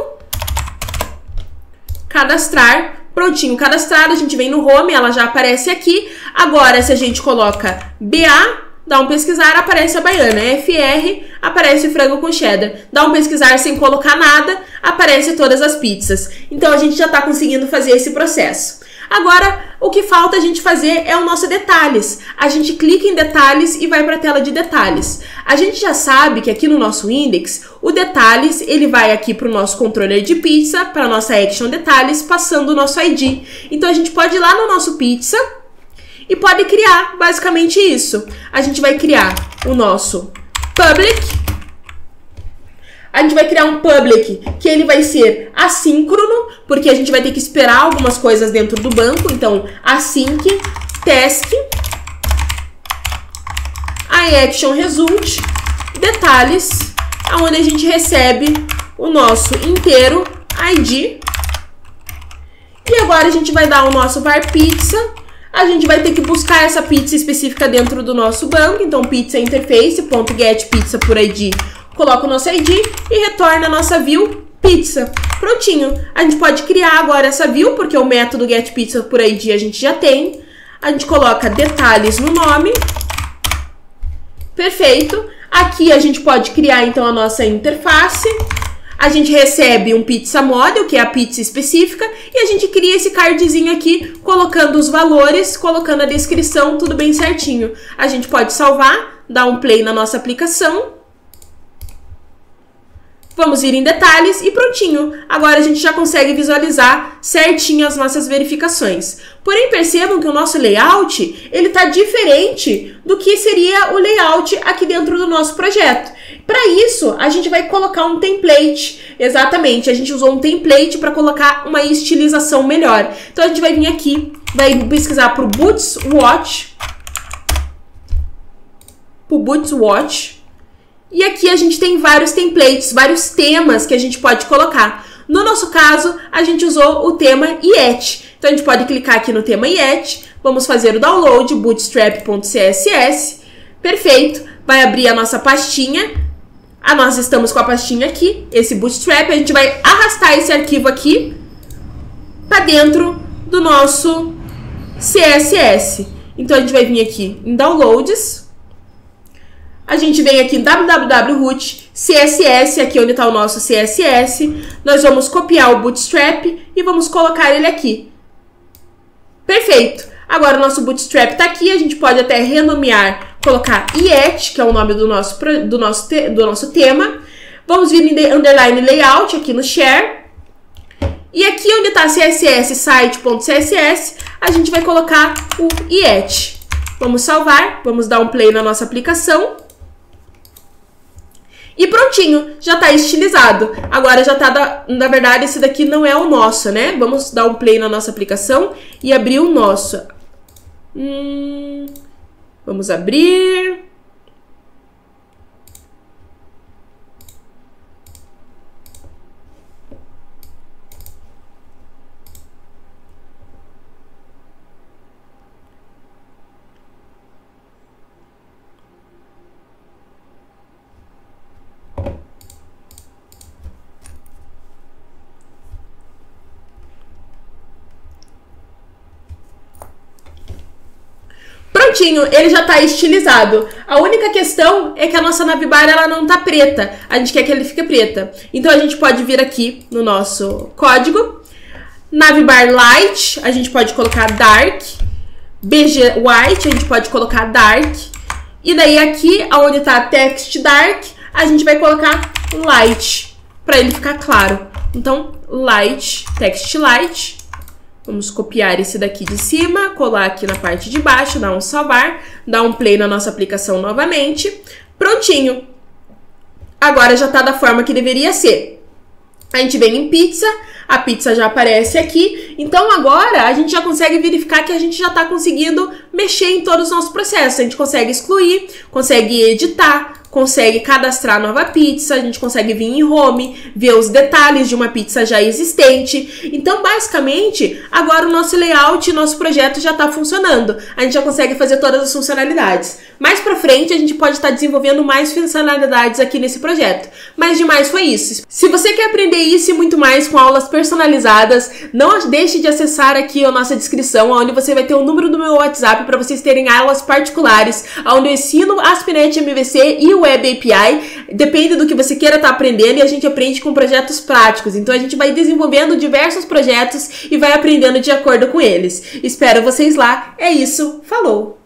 cadastrar. Prontinho, cadastrado, a gente vem no home, ela já aparece aqui. Agora, se a gente coloca BA, dá um pesquisar, aparece a baiana. FR, aparece o frango com cheddar. Dá um pesquisar sem colocar nada, aparece todas as pizzas. Então, a gente já está conseguindo fazer esse processo. Agora, o que falta a gente fazer é o nosso detalhes. A gente clica em detalhes e vai para a tela de detalhes. A gente já sabe que aqui no nosso index, o detalhes, ele vai aqui para o nosso controller de pizza, para a nossa action detalhes, passando o nosso ID. Então, a gente pode ir lá no nosso pizza e pode criar basicamente isso. A gente vai criar o nosso public. A gente vai criar um public que ele vai ser assíncrono, porque a gente vai ter que esperar algumas coisas dentro do banco. Então, async, task, action result, detalhes, onde a gente recebe o nosso inteiro ID. E agora a gente vai dar o nosso var pizza. A gente vai ter que buscar essa pizza específica dentro do nosso banco. Então, pizza interface.get pizza por ID. Coloca o nosso ID e retorna a nossa view pizza. Prontinho. A gente pode criar agora essa view, porque o método getPizza por ID a gente já tem. A gente coloca detalhes no nome. Perfeito. Aqui a gente pode criar então a nossa interface. A gente recebe um pizza model, que é a pizza específica, e a gente cria esse cardzinho aqui, colocando os valores, colocando a descrição, tudo bem certinho. A gente pode salvar, dar um play na nossa aplicação. Vamos ir em detalhes e prontinho. Agora a gente já consegue visualizar certinho as nossas verificações. Porém, percebam que o nosso layout, ele está diferente do que seria o layout aqui dentro do nosso projeto. Para isso, a gente vai colocar um template. Exatamente, a gente usou um template para colocar uma estilização melhor. Então a gente vai vir aqui, vai pesquisar por Boots Watch. E aqui a gente tem vários templates, vários temas que a gente pode colocar. No nosso caso, a gente usou o tema Yet. Então, a gente pode clicar aqui no tema Yet. Vamos fazer o download, bootstrap.css. Perfeito. Vai abrir a nossa pastinha. Nós estamos com a pastinha aqui, esse Bootstrap. A gente vai arrastar esse arquivo aqui para dentro do nosso CSS. Então, a gente vai vir aqui em Downloads. A gente vem aqui em www.root CSS, aqui onde está o nosso CSS. Nós vamos copiar o Bootstrap e vamos colocar ele aqui. Perfeito. Agora o nosso Bootstrap está aqui. A gente pode até renomear, colocar Yet, que é o nome do nosso tema. Vamos vir em underline layout aqui no share. E aqui onde está CSS site.css, a gente vai colocar o Yet. Vamos salvar, vamos dar um play na nossa aplicação. E prontinho, já tá estilizado. Agora já tá, na verdade, esse daqui não é o nosso, né? Vamos dar um play na nossa aplicação e abrir o nosso. Vamos abrir. Prontinho, ele já tá estilizado. A única questão é que a nossa navbar ela não tá preta. A gente quer que ele fique preta. Então a gente pode vir aqui no nosso código. Navbar light, a gente pode colocar dark. BG white, a gente pode colocar dark. E daí aqui, onde tá text dark, a gente vai colocar light, para ele ficar claro. Então, light, text light. Vamos copiar esse daqui de cima, colar aqui na parte de baixo, dar um salvar, dar um play na nossa aplicação novamente. Prontinho. agora já tá da forma que deveria ser. A gente vem em pizza, a pizza já aparece aqui, então agora a gente já consegue verificar que a gente já está conseguindo mexer em todos os nossos processos. A gente consegue excluir, consegue editar, consegue cadastrar nova pizza, a gente consegue vir em home, ver os detalhes de uma pizza já existente. Então, basicamente, agora o nosso layout, nosso projeto já está funcionando. A gente já consegue fazer todas as funcionalidades. Mais pra frente, a gente pode estar desenvolvendo mais funcionalidades aqui nesse projeto. Mas demais foi isso. Se você quer aprender isso e muito mais com aulas personalizadas, não deixe de acessar aqui a nossa descrição, onde você vai ter o número do meu WhatsApp para vocês terem aulas particulares, onde eu ensino ASP.NET MVC e o Web API, depende do que você queira estar aprendendo, e a gente aprende com projetos práticos. Então a gente vai desenvolvendo diversos projetos e vai aprendendo de acordo com eles. Espero vocês lá. É isso, falou!